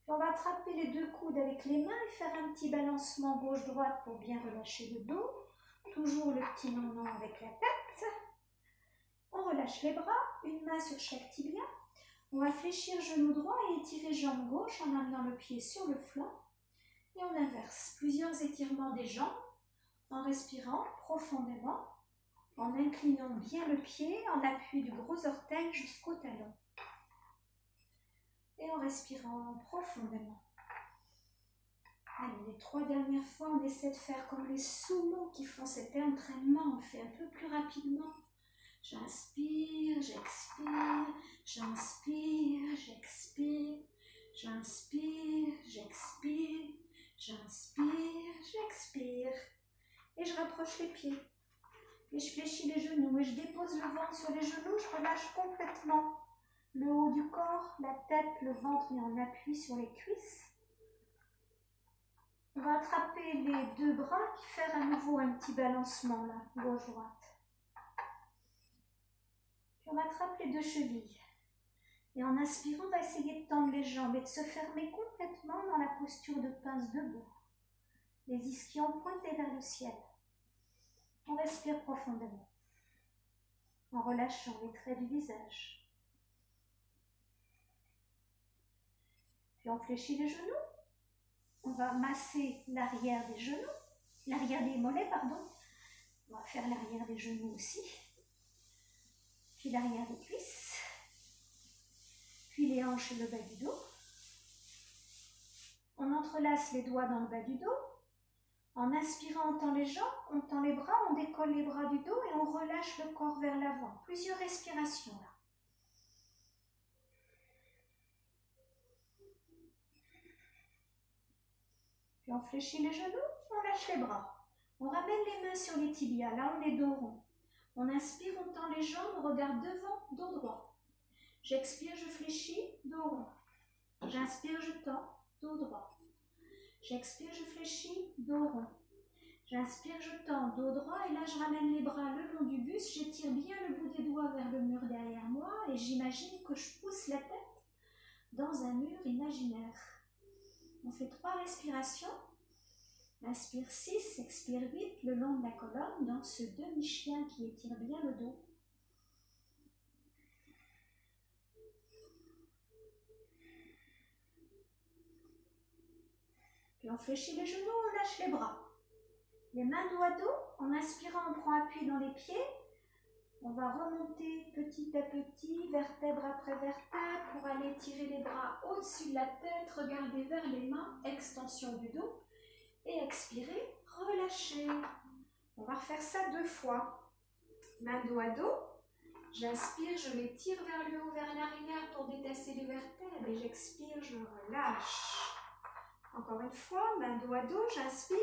Puis on va attraper les deux coudes avec les mains et faire un petit balancement gauche-droite pour bien relâcher le dos. Toujours le petit non-non avec la tête. On relâche les bras, une main sur chaque tibia. On va fléchir genou droit et étirer jambe gauche en amenant le pied sur le flanc. Et on inverse plusieurs étirements des jambes en respirant profondément, en inclinant bien le pied en appui du gros orteil jusqu'au talon. Et en respirant profondément. Allez, les 3 dernières fois, on essaie de faire comme les sumo qui font cet entraînement. On le fait un peu plus rapidement. J'inspire, j'expire, j'inspire, j'expire, j'inspire, j'expire, j'inspire, j'expire. Et je rapproche les pieds. Et je fléchis les genoux et je dépose le ventre sur les genoux. Je relâche complètement le haut du corps, la tête, le ventre et en appui sur les cuisses. On va attraper les deux bras et faire à nouveau un petit balancement là, gauche-droite. Puis on attrape les deux chevilles. Et en inspirant, on va essayer de tendre les jambes et de se fermer complètement dans la posture de pince debout. Les ischions pointés vers le ciel. On respire profondément, en relâchant les traits du visage. Puis on fléchit les genoux. On va masser l'arrière des genoux, l'arrière des mollets, pardon. On va faire l'arrière des genoux aussi. Puis l'arrière des cuisses. Puis les hanches et le bas du dos. On entrelace les doigts dans le bas du dos. En inspirant, on tend les jambes, on tend les bras, on décolle les bras du dos et on relâche le corps vers l'avant. Plusieurs respirations là. Puis on fléchit les genoux, on lâche les bras. On ramène les mains sur les tibias, là on est dos rond. On inspire, on tend les jambes, on regarde devant, dos droit. J'expire, je fléchis, dos rond. J'inspire, je tends, dos droit. J'expire, je fléchis, dos rond. J'inspire, je tends, dos droit, et là je ramène les bras le long du buste, j'étire bien le bout des doigts vers le mur derrière moi, et j'imagine que je pousse la tête dans un mur imaginaire. On fait 3 respirations. Inspire 6, expire 8, le long de la colonne, dans ce demi-chien qui étire bien le dos. Puis on fléchit les genoux, on lâche les bras. Les mains dos à dos, en inspirant, on prend appui dans les pieds. On va remonter petit à petit, vertèbre après vertèbre, pour aller tirer les bras au-dessus de la tête, regarder vers les mains, extension du dos. Et expirer, relâcher. On va refaire ça 2 fois. Main dos à dos. J'inspire, je m'étire vers le haut, vers l'arrière pour détasser les vertèbres. Et j'expire, je relâche. Encore une fois, main dos à dos, j'inspire.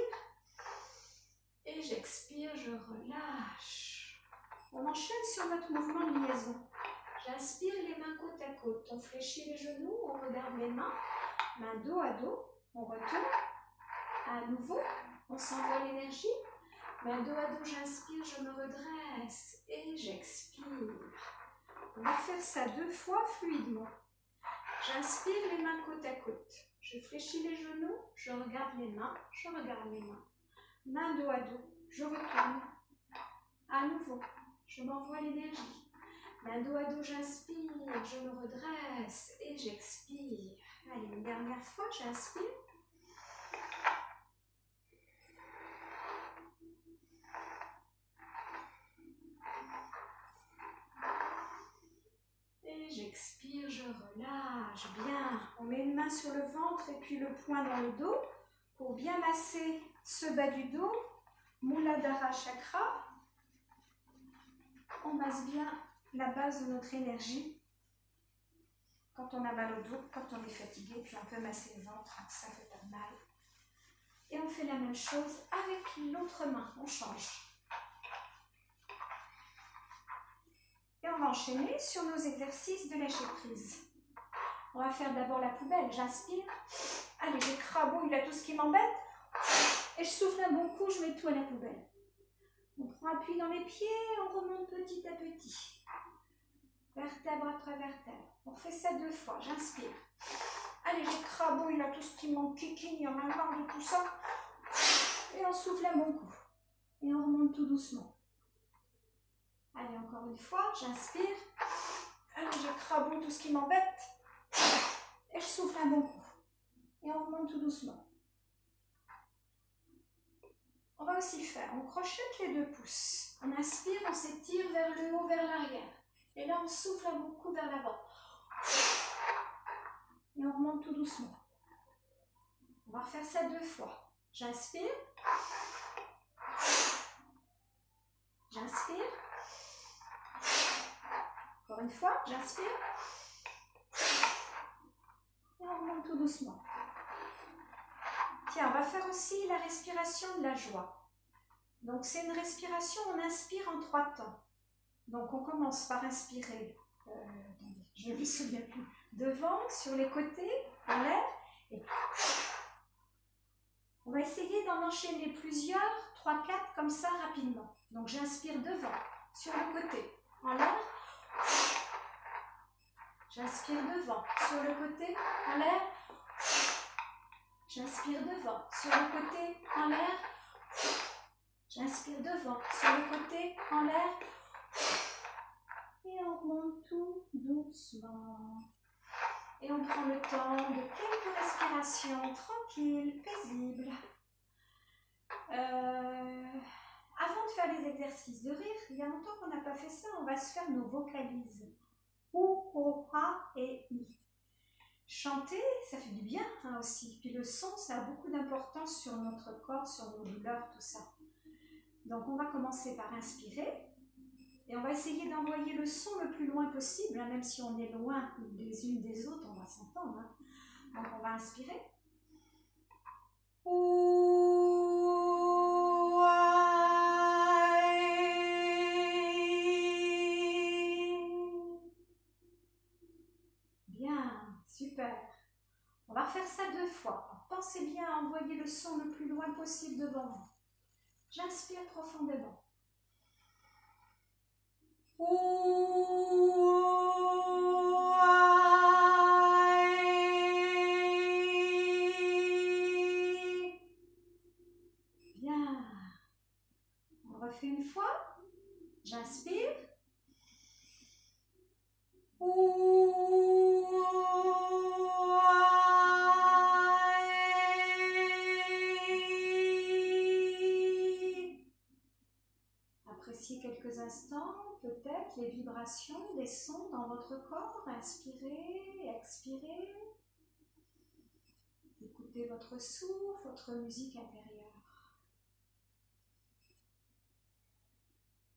Et j'expire, je relâche. On enchaîne sur notre mouvement de liaison. J'inspire, les mains côte à côte. On fléchit les genoux, on regarde les mains. Main dos à dos, on retourne. À nouveau, on s'envoie l'énergie. Main dos à dos, j'inspire, je me redresse. Et j'expire. On va faire ça 2 fois fluidement. J'inspire, les mains côte à côte. Je fléchis les genoux, je regarde les mains, je regarde les mains. Main dos à dos, je retourne. À nouveau, je m'envoie l'énergie. Main dos à dos, j'inspire, je me redresse et j'expire. Allez, une dernière fois, j'inspire. Et j'expire, je relâche. Bien, on met une main sur le ventre et puis le poing dans le dos pour bien masser ce bas du dos, Muladhara Chakra. On masse bien la base de notre énergie quand on a mal au dos, quand on est fatigué, puis on peut masser le ventre, ça fait pas de mal. Et on fait la même chose avec l'autre main, on change. Et on va enchaîner sur nos exercices de lâcher prise. On va faire d'abord la poubelle, j'inspire. Allez, j'écrabouille là tout ce qui m'embête. Et je souffle un bon coup, je mets tout à la poubelle. On prend appui dans les pieds, on remonte petit à petit. Vertèbre après vertèbre. On fait ça 2 fois, j'inspire. Allez, j'écrabouille là tout ce qui m'enquiquine, il y en a marre de tout ça. Et on souffle un bon coup. Et on remonte tout doucement. Allez, encore une fois, j'inspire. Allez, j'écrabouille tout ce qui m'embête. Et je souffle un bon coup. Et on remonte tout doucement. On va aussi faire, on crochette les 2 pouces. On inspire, on s'étire vers le haut, vers l'arrière. Et là, on souffle un bon coup vers l'avant. Et on remonte tout doucement. On va refaire ça 2 fois. J'inspire. J'inspire. Encore une fois, j'inspire. Et on remonte tout doucement. Tiens, on va faire aussi la respiration de la joie. Donc, c'est une respiration, on inspire en 3 temps. Donc, on commence par inspirer, je ne me souviens plus, devant, sur les côtés, en l'air. Et on va essayer d'en enchaîner plusieurs, 3, 4, comme ça, rapidement. Donc, j'inspire devant, sur le côté, en l'air. J'inspire devant, sur le côté, en l'air. J'inspire devant, sur le côté, en l'air. J'inspire devant, sur le côté, en l'air. Et on remonte tout doucement. Et on prend le temps de quelques respirations tranquilles, paisibles. Avant de faire les exercices de rire, il y a longtemps qu'on n'a pas fait ça, on va se faire nos vocalises. O, O, A et I. Chanter, ça fait du bien hein, aussi. Puis le son, ça a beaucoup d'importance sur notre corps, sur nos douleurs, tout ça. Donc on va commencer par inspirer. Et on va essayer d'envoyer le son le plus loin possible, hein, même si on est loin les unes des autres, on va s'entendre. Hein. Donc on va inspirer. Bien, super. On va refaire ça 2 fois. Alors, pensez bien à envoyer le son le plus loin possible devant vous. J'inspire profondément. Bien. On refait une fois. J'inspire. Appréciez quelques instants, peut-être, les vibrations des sons dans votre corps. Inspirez, expirez. Écoutez votre souffle, votre musique intérieure.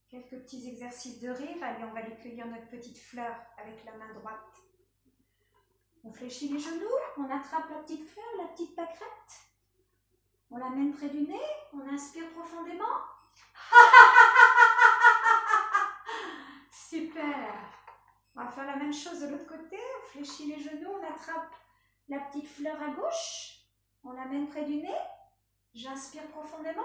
Quelques petits exercices de rire. Allez, on va aller cueillir notre petite fleur avec la main droite. On fléchit les genoux, on attrape la petite fleur, la petite pâquerette. On l'amène près du nez, on inspire profondément. Super. On va faire la même chose de l'autre côté. On fléchit les genoux, on attrape la petite fleur à gauche. On l'amène près du nez. J'inspire profondément.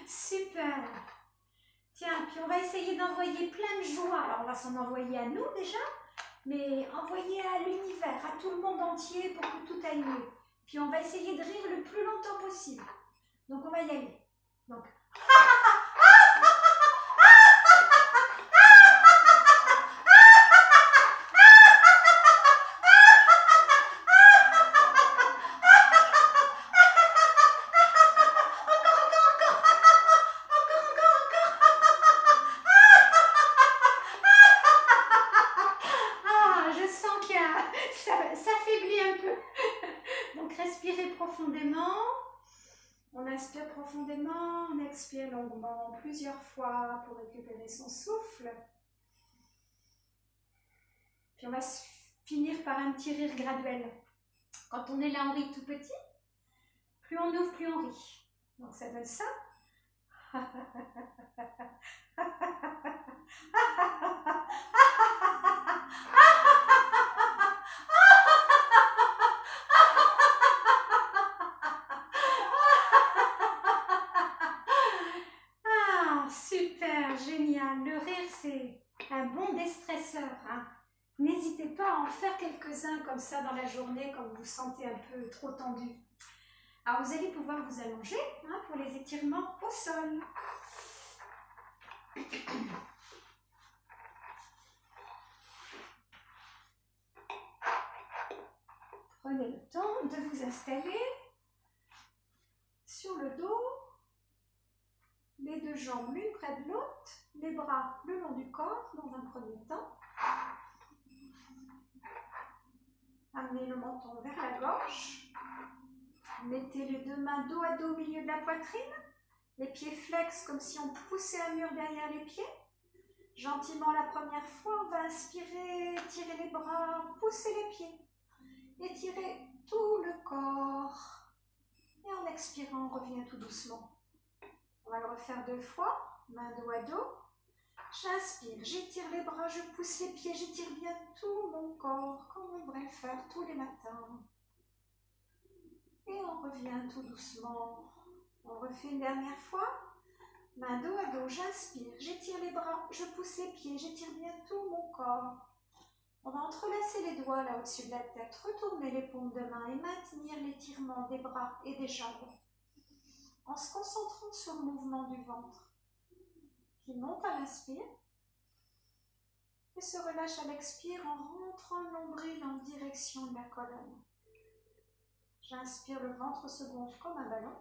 Super. Tiens, puis on va essayer d'envoyer plein de joie. Alors on va s'en envoyer à nous déjà, mais envoyer à l'univers, à tout le monde entier pour que tout aille mieux. Puis on va essayer de rire le plus longtemps possible. Donc on va y aller. Donc ça faiblit un peu. Donc respirez profondément. On inspire profondément, on expire longuement plusieurs fois pour récupérer son souffle. Puis on va finir par un petit rire graduel. Quand on est là, on rit tout petit. Plus on ouvre, plus on rit. Donc ça donne ça. Super, génial. Le rire, c'est un bon déstresseur. Hein. N'hésitez pas à en faire quelques-uns comme ça dans la journée quand vous vous sentez un peu trop tendu. Alors, vous allez pouvoir vous allonger hein, pour les étirements au sol. Prenez le temps de vous installer sur le dos. Les 2 jambes l'une près de l'autre, les bras le long du corps dans un premier temps. Amenez le menton vers la gauche. Mettez les 2 mains dos à dos au milieu de la poitrine. Les pieds flex comme si on poussait un mur derrière les pieds. Gentiment la première fois, on va inspirer, tirer les bras, pousser les pieds. Étirez tout le corps. Et en expirant, on revient tout doucement. On va le refaire 2 fois, main dos à dos. J'inspire, j'étire les bras, je pousse les pieds, j'étire bien tout mon corps, comme on devrait le faire tous les matins. Et on revient tout doucement. On refait une dernière fois. Main dos à dos, j'inspire, j'étire les bras, je pousse les pieds, j'étire bien tout mon corps. On va entrelacer les doigts là au-dessus de la tête, retourner les paumes de main et maintenir l'étirement des bras et des jambes. En se concentrant sur le mouvement du ventre qui monte à l'inspire et se relâche à l'expire en rentrant le nombril en direction de la colonne. J'inspire, le ventre se gonfle comme un ballon.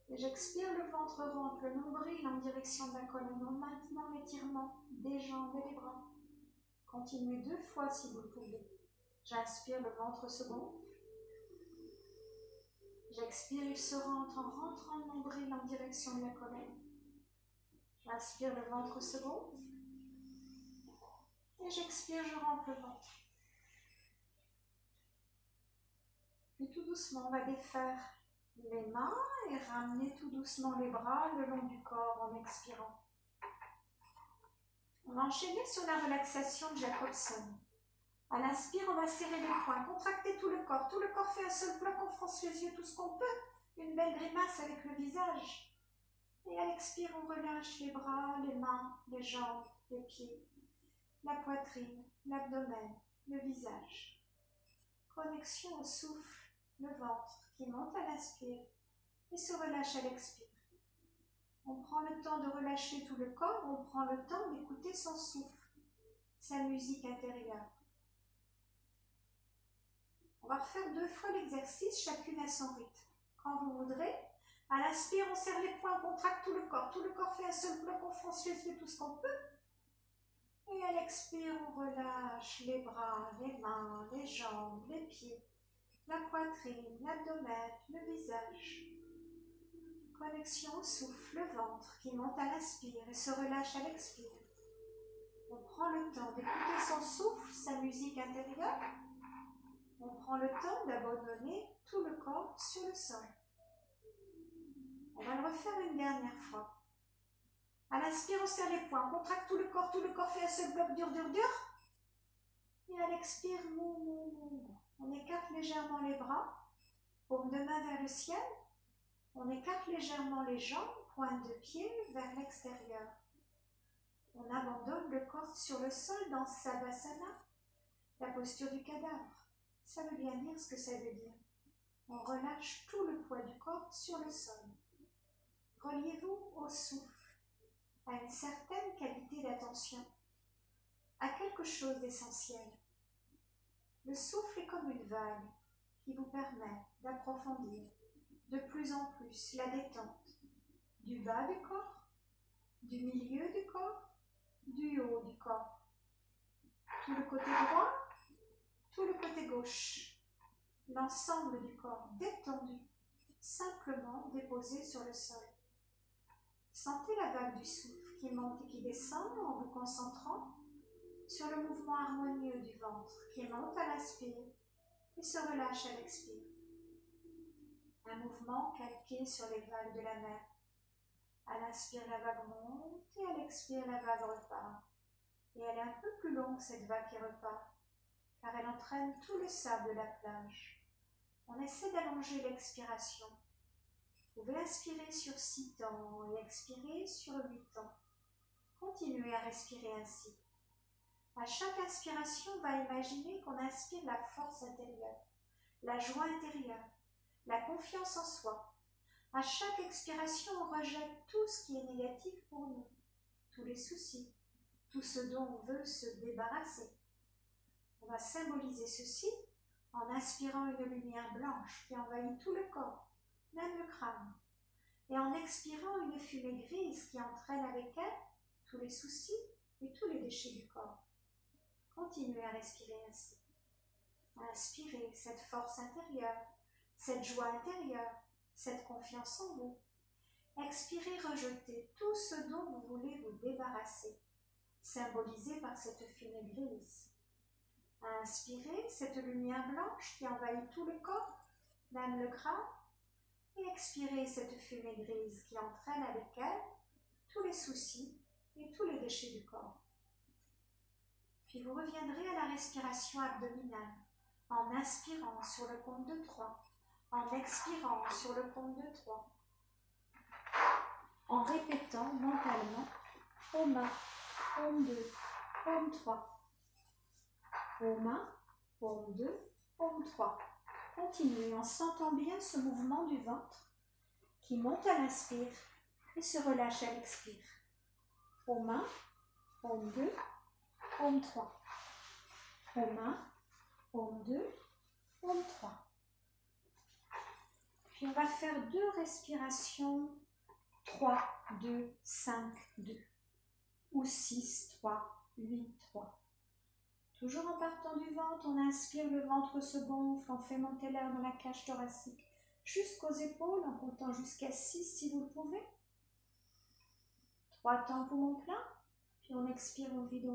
Et j'expire, le ventre rentre, le nombril en direction de la colonne en maintenant l'étirement des jambes et des bras. Continuez 2 fois si vous le pouvez. J'inspire, le ventre se gonfle. J'expire, il se rentre en rentrant le nombril en direction de la colonne. J'inspire, le ventre se gonfle. Et j'expire, je rentre le ventre. Puis tout doucement, on va défaire les mains et ramener tout doucement les bras le long du corps en expirant. On va enchaîner sur la relaxation de Jacobson. À l'inspire, on va serrer les poings, contracter tout le corps. Tout le corps fait un seul bloc, on fronce les yeux tout ce qu'on peut. Une belle grimace avec le visage. Et à l'expire, on relâche les bras, les mains, les jambes, les pieds, la poitrine, l'abdomen, le visage. Connexion au souffle, le ventre qui monte à l'inspire et se relâche à l'expire. On prend le temps de relâcher tout le corps, on prend le temps d'écouter son souffle, sa musique intérieure. On va refaire 2 fois l'exercice, chacune à son rythme. Quand vous voudrez, à l'inspire, on serre les poings, on contracte tout le corps fait un seul bloc, on fronce les yeux tout ce qu'on peut. Et à l'expire, on relâche les bras, les mains, les jambes, les pieds, la poitrine, l'abdomen, le visage. Connexion au souffle, le ventre qui monte à l'inspire et se relâche à l'expire. On prend le temps d'écouter son souffle, sa musique intérieure. On prend le temps d'abandonner tout le corps sur le sol. On va le refaire une dernière fois. À l'inspire, on serre les poings, on contracte tout le corps fait un seul bloc dur. Et à l'expire, on écarte légèrement les bras, paume de main vers le ciel. On écarte légèrement les jambes, pointe de pied vers l'extérieur. On abandonne le corps sur le sol dans Savasana, la posture du cadavre. Ça veut bien dire ce que ça veut dire. On relâche tout le poids du corps sur le sol. Reliez-vous au souffle, à une certaine qualité d'attention, à quelque chose d'essentiel. Le souffle est comme une vague qui vous permet d'approfondir de plus en plus la détente du bas du corps, du milieu du corps, du haut du corps. Tout le côté droit, tout le côté gauche. L'ensemble du corps détendu, simplement déposé sur le sol. Sentez la vague du souffle qui monte et qui descend en vous concentrant sur le mouvement harmonieux du ventre qui monte à l'inspire et se relâche à l'expire. Un mouvement calqué sur les vagues de la mer. À l'inspire, la vague monte et à l'expire, la vague repart. Et elle est un peu plus longue, cette vague qui repart, car elle entraîne tout le sable de la plage. On essaie d'allonger l'expiration. Vous pouvez inspirer sur 6 temps et expirer sur 8 temps. Continuez à respirer ainsi. À chaque inspiration, on va imaginer qu'on inspire la force intérieure, la joie intérieure, la confiance en soi. À chaque expiration, on rejette tout ce qui est négatif pour nous, tous les soucis, tout ce dont on veut se débarrasser. On va symboliser ceci en inspirant une lumière blanche qui envahit tout le corps, même le crâne, et en expirant une fumée grise qui entraîne avec elle tous les soucis et tous les déchets du corps. Continuez à respirer ainsi. Inspirez cette force intérieure, cette joie intérieure, cette confiance en vous. Expirez, rejetez tout ce dont vous voulez vous débarrasser, symbolisé par cette fumée grise. Inspirez cette lumière blanche qui envahit tout le corps, même le crâne, et expirez cette fumée grise qui entraîne avec elle tous les soucis et tous les déchets du corps. Puis vous reviendrez à la respiration abdominale en inspirant sur le compte de 3, en expirant sur le compte de 3. en répétant mentalement paume 1, paume 2, paume 3. Paume 1, paume 2, paume 3. Continuez en sentant bien ce mouvement du ventre qui monte à l'inspire et se relâche à l'expire. Paume 1, paume 2, paume 3. Paume 1, paume 2, paume 3. Puis on va faire 2 respirations 3, 2, 5, 2 ou 6, 3, 8, 3. Toujours en partant du ventre, on inspire, le ventre se gonfle, on fait monter l'air dans la cage thoracique jusqu'aux épaules en comptant jusqu'à 6 si vous le pouvez. 3 temps poumon plein. Puis on expire, on vide,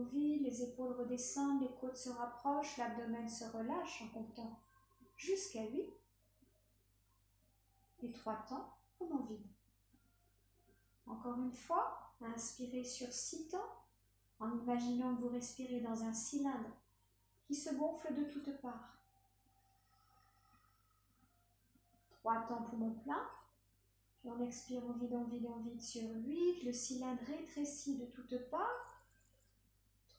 les épaules redescendent, les côtes se rapprochent, l'abdomen se relâche en comptant jusqu'à 8. Et 3 temps, poumon vide. Encore une fois, inspirez sur 6 temps, en imaginant que vous respirez dans un cylindre qui se gonfle de toutes parts. 3 temps, poumon plein. Puis on expire, on vide sur 8. Le cylindre rétrécit de toutes parts.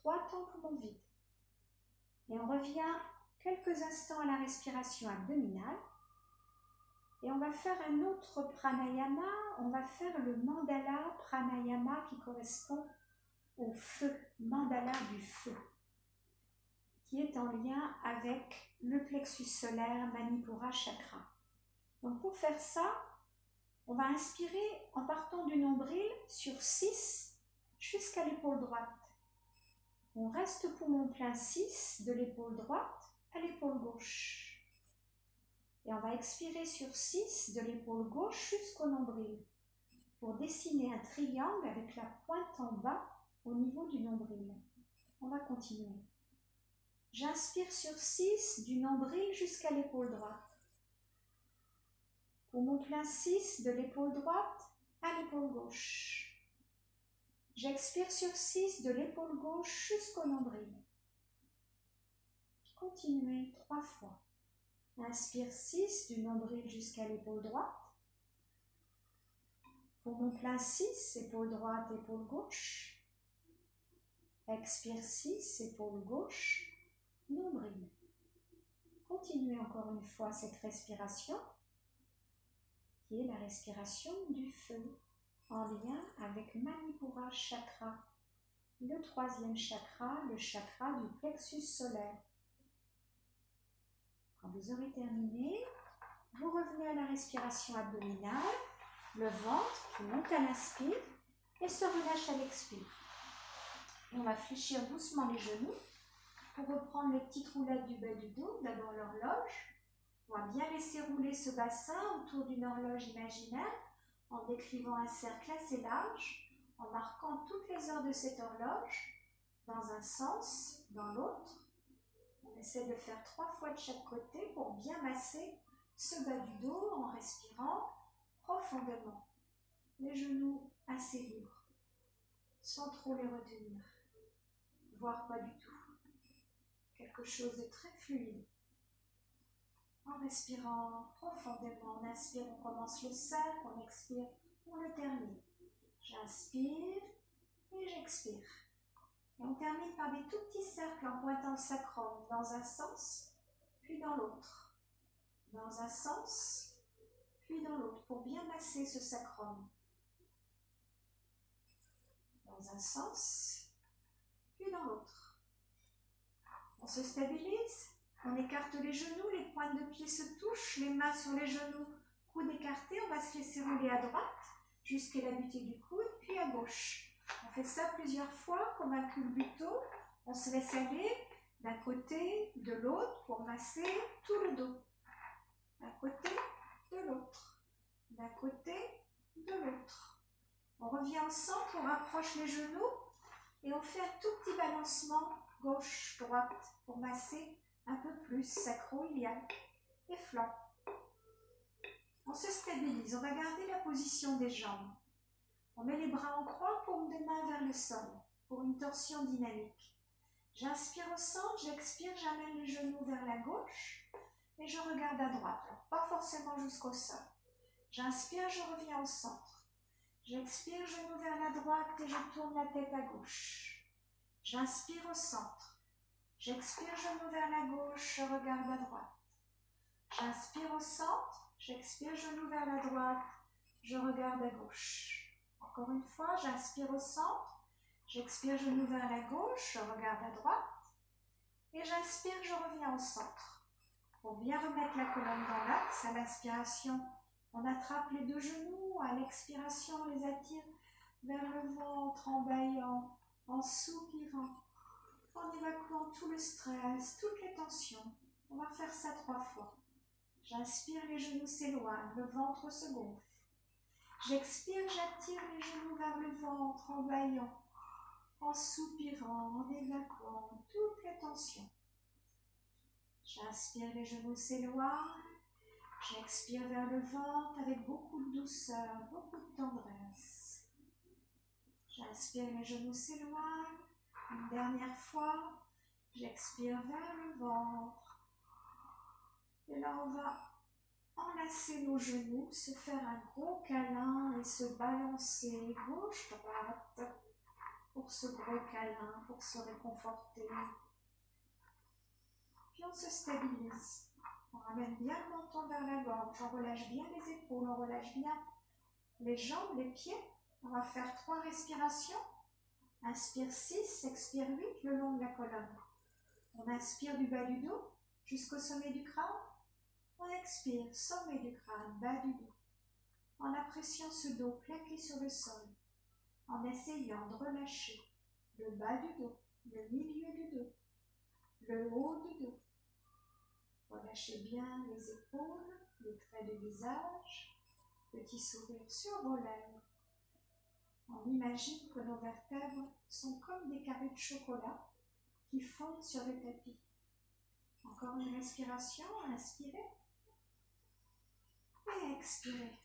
3 temps, poumon vide. Et on revient quelques instants à la respiration abdominale. Et on va faire un autre pranayama. On va faire le mandala pranayama qui correspond au feu, mandala du feu, qui est en lien avec le plexus solaire, Manipura chakra. Donc pour faire ça, on va inspirer en partant du nombril sur 6 jusqu'à l'épaule droite. On reste poumon plein 6 de l'épaule droite à l'épaule gauche. Et on va expirer sur 6 de l'épaule gauche jusqu'au nombril pour dessiner un triangle avec la pointe en bas au niveau du nombril. On va continuer. J'inspire sur 6 du nombril jusqu'à l'épaule droite. Poumon plein 6 de l'épaule droite à l'épaule gauche. J'expire sur 6 de l'épaule gauche jusqu'au nombril. Continuez 3 fois. Inspire 6 du nombril jusqu'à l'épaule droite. Poumon plein 6, épaule droite, épaule gauche. Expire 6, épaule gauche, nombril. Continuez encore une fois cette respiration, qui est la respiration du feu, en lien avec Manipura chakra, le 3e chakra, le chakra du plexus solaire. Quand vous aurez terminé, vous revenez à la respiration abdominale, le ventre qui monte à l'inspire et se relâche à l'expire. On va fléchir doucement les genoux pour reprendre les petites roulettes du bas du dos, d'abord l'horloge. On va bien laisser rouler ce bassin autour d'une horloge imaginaire en décrivant un cercle assez large, en marquant toutes les heures de cette horloge dans un sens, dans l'autre. On essaie de faire 3 fois de chaque côté pour bien masser ce bas du dos en respirant profondément. Les genoux assez libres, sans trop les retenir, voire pas du tout. Quelque chose de très fluide. En respirant profondément, on inspire, on commence le cercle, on expire, on le termine. J'inspire et j'expire. Et on termine par des tout petits cercles en pointant le sacrum dans un sens, puis dans l'autre. Dans un sens, puis dans l'autre, pour bien masser ce sacrum. Dans un sens, puis dans l'autre. On se stabilise, on écarte les genoux, les pointes de pied se touchent, les mains sur les genoux, coudes écartés, on va se laisser rouler à droite, jusqu'à la butée du coude, puis à gauche. On fait ça plusieurs fois, comme un culbuto, on se laisse aller d'un côté, de l'autre, pour masser tout le dos. D'un côté, de l'autre. D'un côté, de l'autre. On revient au centre, on rapproche les genoux et on fait un tout petit balancement gauche-droite pour masser un peu plus sacro-iliaque et flanc. On se stabilise, on va garder la position des jambes. On met les bras en croix, paume de main vers le sol pour une torsion dynamique. J'inspire au centre, j'expire, j'amène les genoux vers la gauche et je regarde à droite. Alors, pas forcément jusqu'au sol. J'inspire, je reviens au centre. J'expire, genou vers la droite et je tourne la tête à gauche. J'inspire au centre. J'expire, genou vers la gauche, je regarde à droite. J'inspire au centre. J'expire, genou vers la droite, je regarde à gauche. Encore une fois, j'inspire au centre. J'expire, genou vers la gauche, je regarde à droite. Et j'inspire, je reviens au centre. Pour bien remettre la colonne dans l'axe, à l'inspiration, on attrape les deux genoux. À l'expiration, on les attire vers le ventre en bâillant, en soupirant, en évacuant tout le stress, toutes les tensions. On va faire ça 3 fois. J'inspire, les genoux s'éloignent, le ventre se gonfle. J'expire, j'attire les genoux vers le ventre en bâillant, en soupirant, en évacuant toutes les tensions. J'inspire, les genoux s'éloignent. J'expire vers le ventre avec beaucoup de douceur, beaucoup de tendresse. J'inspire, les genoux s'éloignent. Une dernière fois. J'expire vers le ventre. Et là, on va enlacer nos genoux, se faire un gros câlin et se balancer gauche-droite pour ce gros câlin, pour se réconforter. Puis on se stabilise. On ramène bien le menton vers la gorge, on relâche bien les épaules, on relâche bien les jambes, les pieds. On va faire 3 respirations. Inspire 6, expire 8 le long de la colonne. On inspire du bas du dos jusqu'au sommet du crâne. On expire, sommet du crâne, bas du dos. En appréciant ce dos plaqué sur le sol. En essayant de relâcher le bas du dos, le milieu du dos, le haut du dos. Relâchez bien les épaules, les traits de visage, petit sourire sur vos lèvres. On imagine que nos vertèbres sont comme des carrés de chocolat qui fondent sur le tapis. Encore une respiration, inspirez et expirez.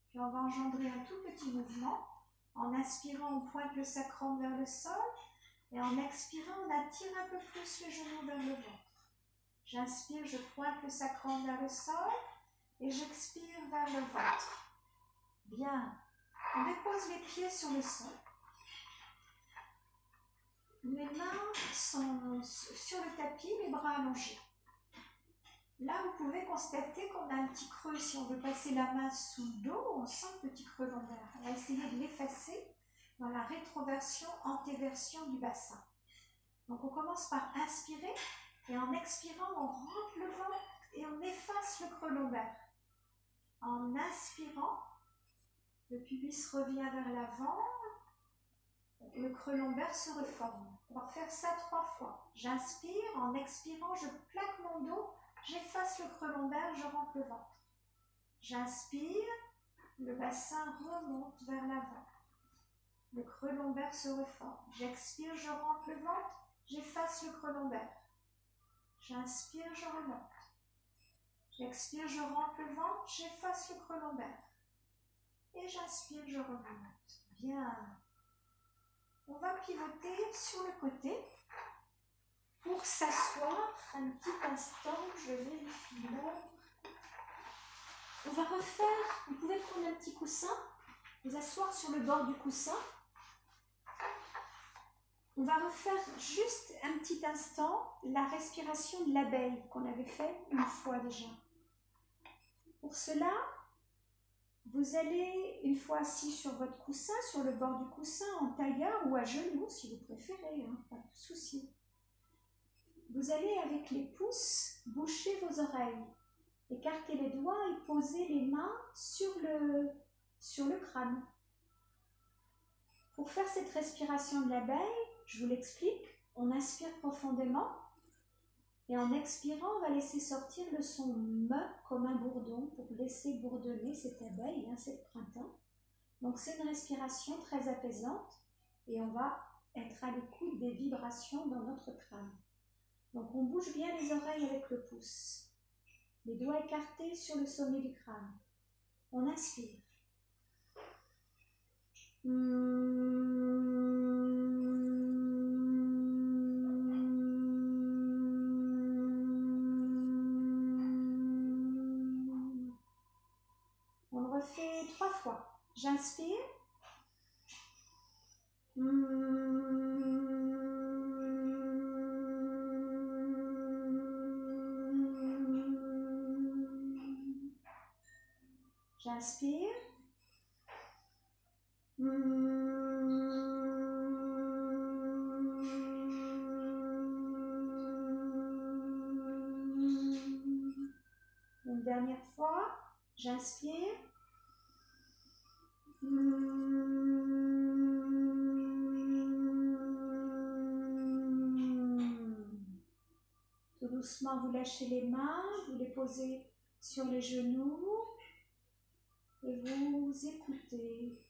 Puis on va engendrer un tout petit mouvement. En inspirant, on pointe le sacrum vers le sol et en expirant, on attire un peu plus les genoux vers le ventre. J'inspire, je pointe le sacrum vers le sol et j'expire vers le ventre. Bien. On dépose les pieds sur le sol. Les mains sont sur le tapis, les bras allongés. Là, vous pouvez constater qu'on a un petit creux. Si on veut passer la main sous le dos, on sent le petit creux lombaire. On va essayer de l'effacer dans la rétroversion, antéversion du bassin. Donc, on commence par inspirer et en expirant, on rentre le ventre et on efface le creux lombaire. En inspirant, le pubis revient vers l'avant, le creux lombaire se reforme. On va faire ça 3 fois. J'inspire, en expirant, je plaque mon dos, j'efface le creux lombaire, je rentre le ventre. J'inspire, le bassin remonte vers l'avant. Le creux lombaire se reforme. J'expire, je rentre le ventre, j'efface le creux lombaire. J'inspire, je remonte. J'expire, je rentre le ventre, j'efface le creux lombaire. Et j'inspire, je remonte. Bien. On va pivoter sur le côté pour s'asseoir un petit instant. Je vérifie l'heure. On va refaire, vous pouvez prendre un petit coussin, vous asseoir sur le bord du coussin. On va refaire juste un petit instant la respiration de l'abeille qu'on avait fait une fois déjà. Pour cela, vous allez, une fois assis sur votre coussin, sur le bord du coussin, en tailleur ou à genoux, si vous préférez, hein, pas de souci. Vous allez, avec les pouces, boucher vos oreilles, écarter les doigts et poser les mains sur le crâne. Pour faire cette respiration de l'abeille, je vous l'explique, on inspire profondément et en expirant, on va laisser sortir le son « me » comme un bourdon pour laisser bourdonner cette abeille, hein, c'est le printemps. Donc c'est une respiration très apaisante et on va être à l'écoute des vibrations dans notre crâne. Donc on bouge bien les oreilles avec le pouce, les doigts écartés sur le sommet du crâne. On inspire. On le refait 3 fois. J'inspire. J'inspire. Une dernière fois, j'inspire. Tout doucement, vous lâchez les mains, vous les posez sur les genoux et vous écoutez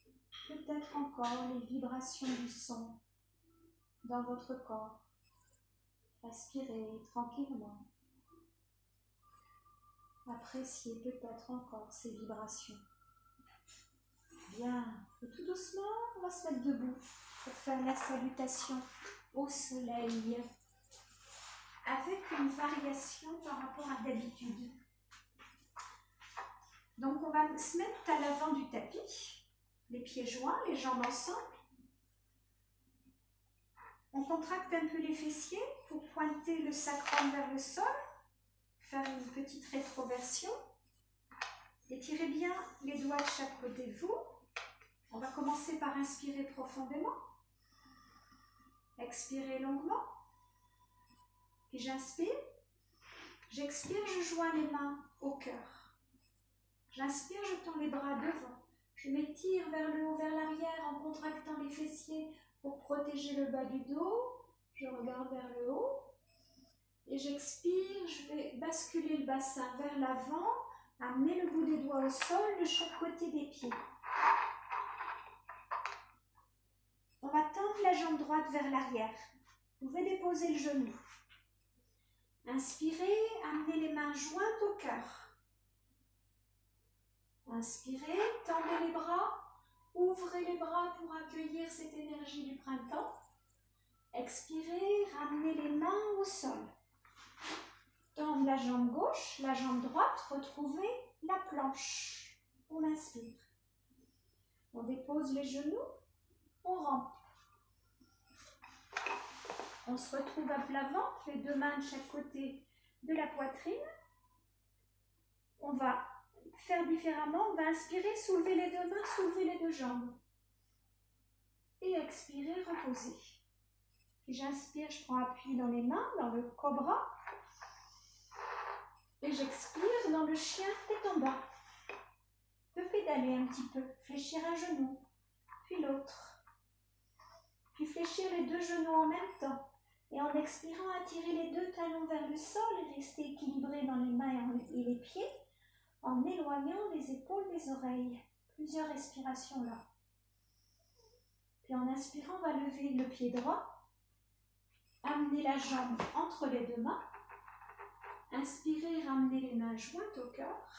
peut-être encore les vibrations du son dans votre corps. Respirez tranquillement. Appréciez peut-être encore ces vibrations. Bien. Et tout doucement, on va se mettre debout pour faire la salutation au soleil avec une variation par rapport à d'habitude. Donc on va se mettre à l'avant du tapis, les pieds joints, les jambes ensemble. On contracte un peu les fessiers pour pointer le sacrum vers le sol, faire une petite rétroversion. Étirez bien les doigts de chaque côté de vous. On va commencer par inspirer profondément. Expirez longuement. Puis j'inspire. J'expire, je joins les mains au cœur. J'inspire, je tends les bras devant. Je m'étire vers le haut, vers l'arrière en contractant les fessiers pour protéger le bas du dos. Je regarde vers le haut. Et j'expire, je vais basculer le bassin vers l'avant, amener le bout des doigts au sol de chaque côté des pieds. On va tendre la jambe droite vers l'arrière. Vous pouvez déposer le genou. Inspirez, amenez les mains jointes au cœur. Inspirez, tendez les bras, ouvrez les bras pour accueillir cette énergie du printemps. Expirez, ramenez les mains au sol. Tendre la jambe gauche, la jambe droite, retrouvez la planche. On inspire. On dépose les genoux, on rampe. On se retrouve à plat ventre, les deux mains de chaque côté de la poitrine. On va faire différemment. On va inspirer, soulever les deux mains, soulever les deux jambes. Et expirer, reposer. Puis j'inspire, je prends appui dans les mains, dans le cobra. Et j'expire dans le chien tête en bas. Je peux pédaler un petit peu, fléchir un genou, puis l'autre. Puis fléchir les deux genoux en même temps. Et en expirant, attirer les deux talons vers le sol et rester équilibré dans les mains et les pieds en éloignant les épaules des oreilles. Plusieurs respirations là. Puis en inspirant, on va lever le pied droit, amener la jambe entre les deux mains. Inspirez, ramenez les mains jointes au cœur.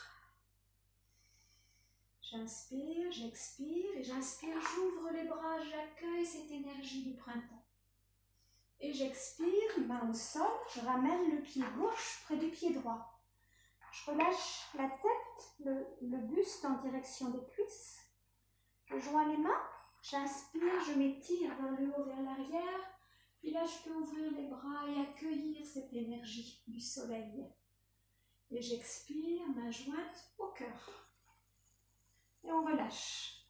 J'inspire, j'expire et j'inspire, j'ouvre les bras, j'accueille cette énergie du printemps. Et j'expire, main au sol, je ramène le pied gauche près du pied droit. Je relâche la tête, le buste en direction des cuisses. Je joins les mains, j'inspire, je m'étire vers le haut, vers l'arrière. Puis là, je peux ouvrir les bras et accueillir cette énergie du soleil. Et j'expire, main jointe au cœur. Et on relâche.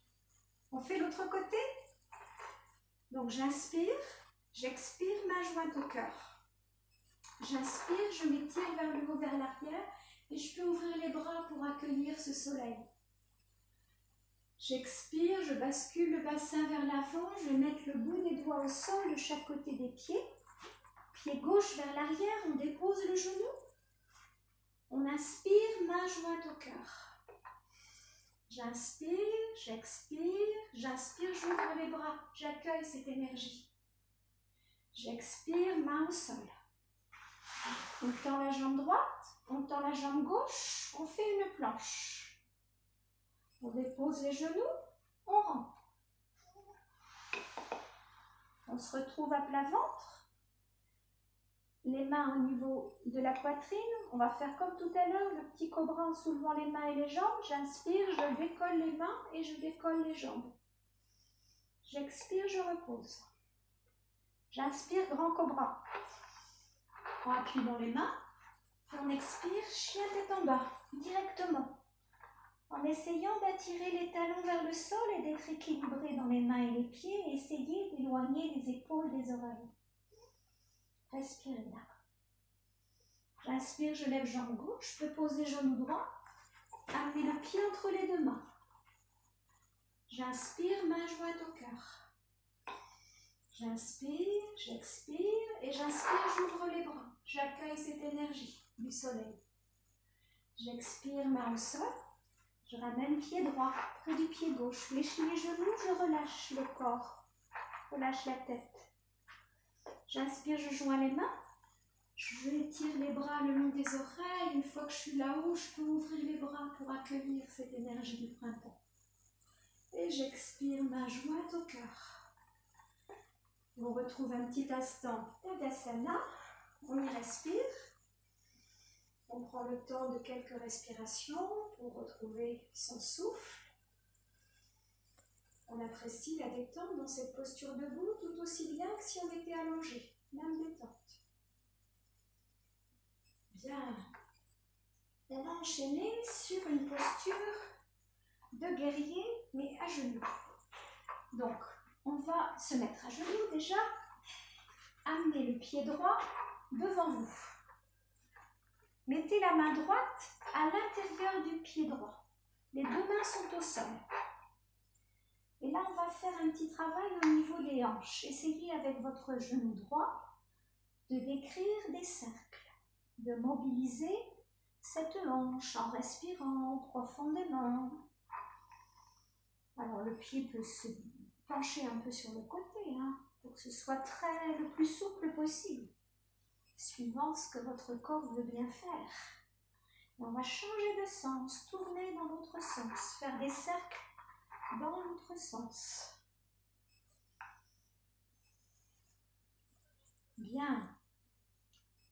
On fait l'autre côté. Donc j'inspire, j'expire, main jointe au cœur. J'inspire, je m'étire vers le haut, vers l'arrière. Et je peux ouvrir les bras pour accueillir ce soleil. J'expire, je bascule le bassin vers l'avant, je vais mettre le bout des doigts au sol de chaque côté des pieds. Pied gauche vers l'arrière, on dépose le genou. On inspire, main jointe au cœur. J'inspire, j'inspire, j'ouvre les bras, j'accueille cette énergie. J'expire, main au sol. On tend la jambe droite, on tend la jambe gauche, on fait une planche. On dépose les genoux, on rampe. On se retrouve à plat ventre. les mains au niveau de la poitrine. On va faire comme tout à l'heure, le petit cobra en soulevant les mains et les jambes. J'inspire, je décolle les mains et je décolle les jambes. J'expire, je repose. J'inspire, grand cobra. On appuie dans les mains. Puis on expire, chien tête en bas, directement. En essayant d'attirer les talons vers le sol et d'être équilibré dans les mains et les pieds, essayez d'éloigner les épaules des oreilles. Respirez là. J'inspire, je lève jambe gauche, je peux poser genou droit, amener le pied entre les deux mains. J'inspire, main jointe au cœur. J'inspire, j'expire et j'inspire, j'ouvre les bras. J'accueille cette énergie du soleil. J'expire, main au sol. Je ramène pied droit près du pied gauche. Fléchis les genoux, je relâche le corps. Relâche la tête. J'inspire, je joins les mains. Je étire les bras le long des oreilles. Une fois que je suis là-haut, je peux ouvrir les bras pour accueillir cette énergie du printemps. Et j'expire, main jointe au cœur. On retrouve un petit instant Tadasana. On y respire. On prend le temps de quelques respirations pour retrouver son souffle. On apprécie la détente dans cette posture debout tout aussi bien que si on était allongé. Même détente. Bien. On va enchaîner sur une posture de guerrier, mais à genoux. Donc, on va se mettre à genoux déjà. Amenez le pied droit devant vous. Mettez la main droite à l'intérieur du pied droit. Les deux mains sont au sol. Et là, on va faire un petit travail au niveau des hanches. Essayez avec votre genou droit de décrire des cercles, de mobiliser cette hanche en respirant profondément. Alors, le pied peut se pencher un peu sur le côté, pour que ce soit le plus souple possible, suivant ce que votre corps veut bien faire. Et on va changer de sens, tourner dans l'autre sens, faire des cercles dans l'autre sens. Bien.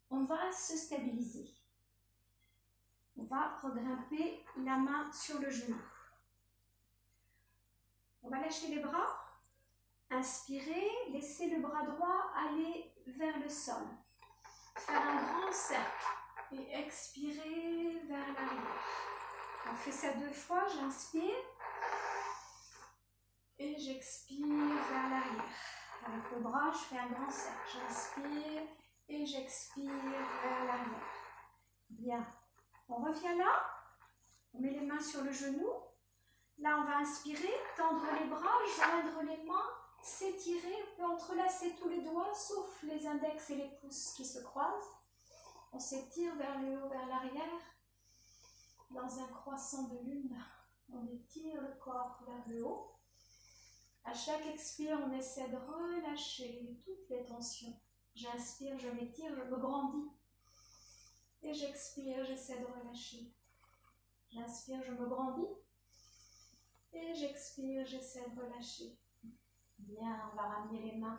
On va se stabiliser. On va regrimper la main sur le genou. On va lâcher les bras. Inspirez, laissez le bras droit aller vers le sol. Faire un grand cercle et expirez vers l'arrière. On fait ça 2 fois, j'inspire et j'expire vers l'arrière. Avec le bras, je fais un grand cercle. J'inspire et j'expire vers l'arrière. Bien. On revient là. On met les mains sur le genou. Là, on va inspirer, tendre les bras, joindre les mains, s'étirer. On peut entrelacer tous les doigts, sauf les index et les pouces qui se croisent. On s'étire vers le haut, vers l'arrière. Dans un croissant de lune, on étire le corps vers le haut. À chaque expire, on essaie de relâcher toutes les tensions. J'inspire, je m'étire, je me grandis. Et j'expire, j'essaie de relâcher. J'inspire, je me grandis. Et j'expire, j'essaie de relâcher. Bien, on va ramener les mains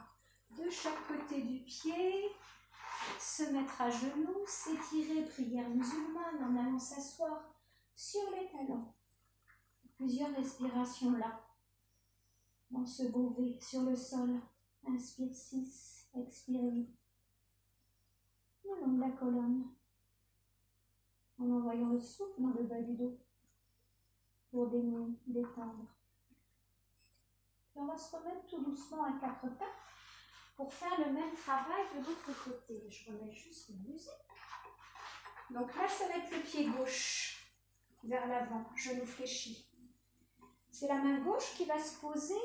de chaque côté du pied. Se mettre à genoux, s'étirer, prière musulmane en allant s'asseoir sur les talons. Plusieurs respirations là. On se bouver sur le sol. Inspire 6, expire 8. Le long de la colonne. En envoyant le souffle dans le bas du dos pour dénouer, détendre. Puis on va se remettre tout doucement à 4 pattes pour faire le même travail de l'autre côté. Je remets juste la musique. Donc là, ça va être le pied gauche vers l'avant, genou fléchi. C'est la main gauche qui va se poser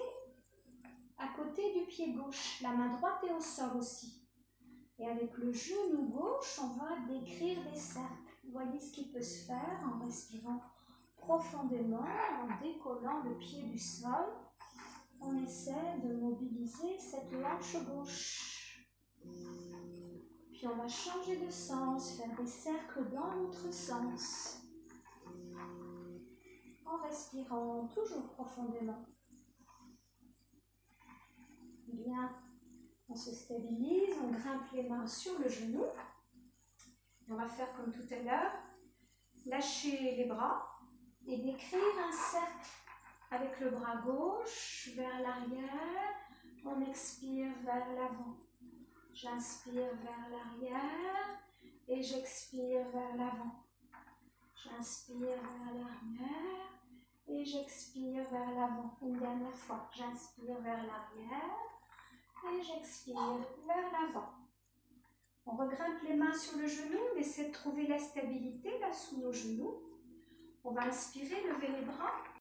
à côté du pied gauche. La main droite est au sol aussi. Et avec le genou gauche, on va décrire des cercles. Vous voyez ce qui peut se faire en respirant profondément, en décollant le pied du sol. On essaie de mobiliser cette hanche gauche. Puis on va changer de sens, faire des cercles dans l'autre sens. En respirant toujours profondément. Bien. On se stabilise, on grimpe les mains sur le genou. Et on va faire comme tout à l'heure. Lâcher les bras et décrire un cercle avec le bras gauche vers l'arrière. On expire vers l'avant. J'inspire vers l'arrière et j'expire vers l'avant. J'inspire vers l'arrière et j'expire vers l'avant. Une dernière fois. J'inspire vers l'arrière et j'expire vers l'avant. On regrimpe les mains sur le genou. On essaie de trouver la stabilité là sous nos genoux. On va inspirer, lever les bras.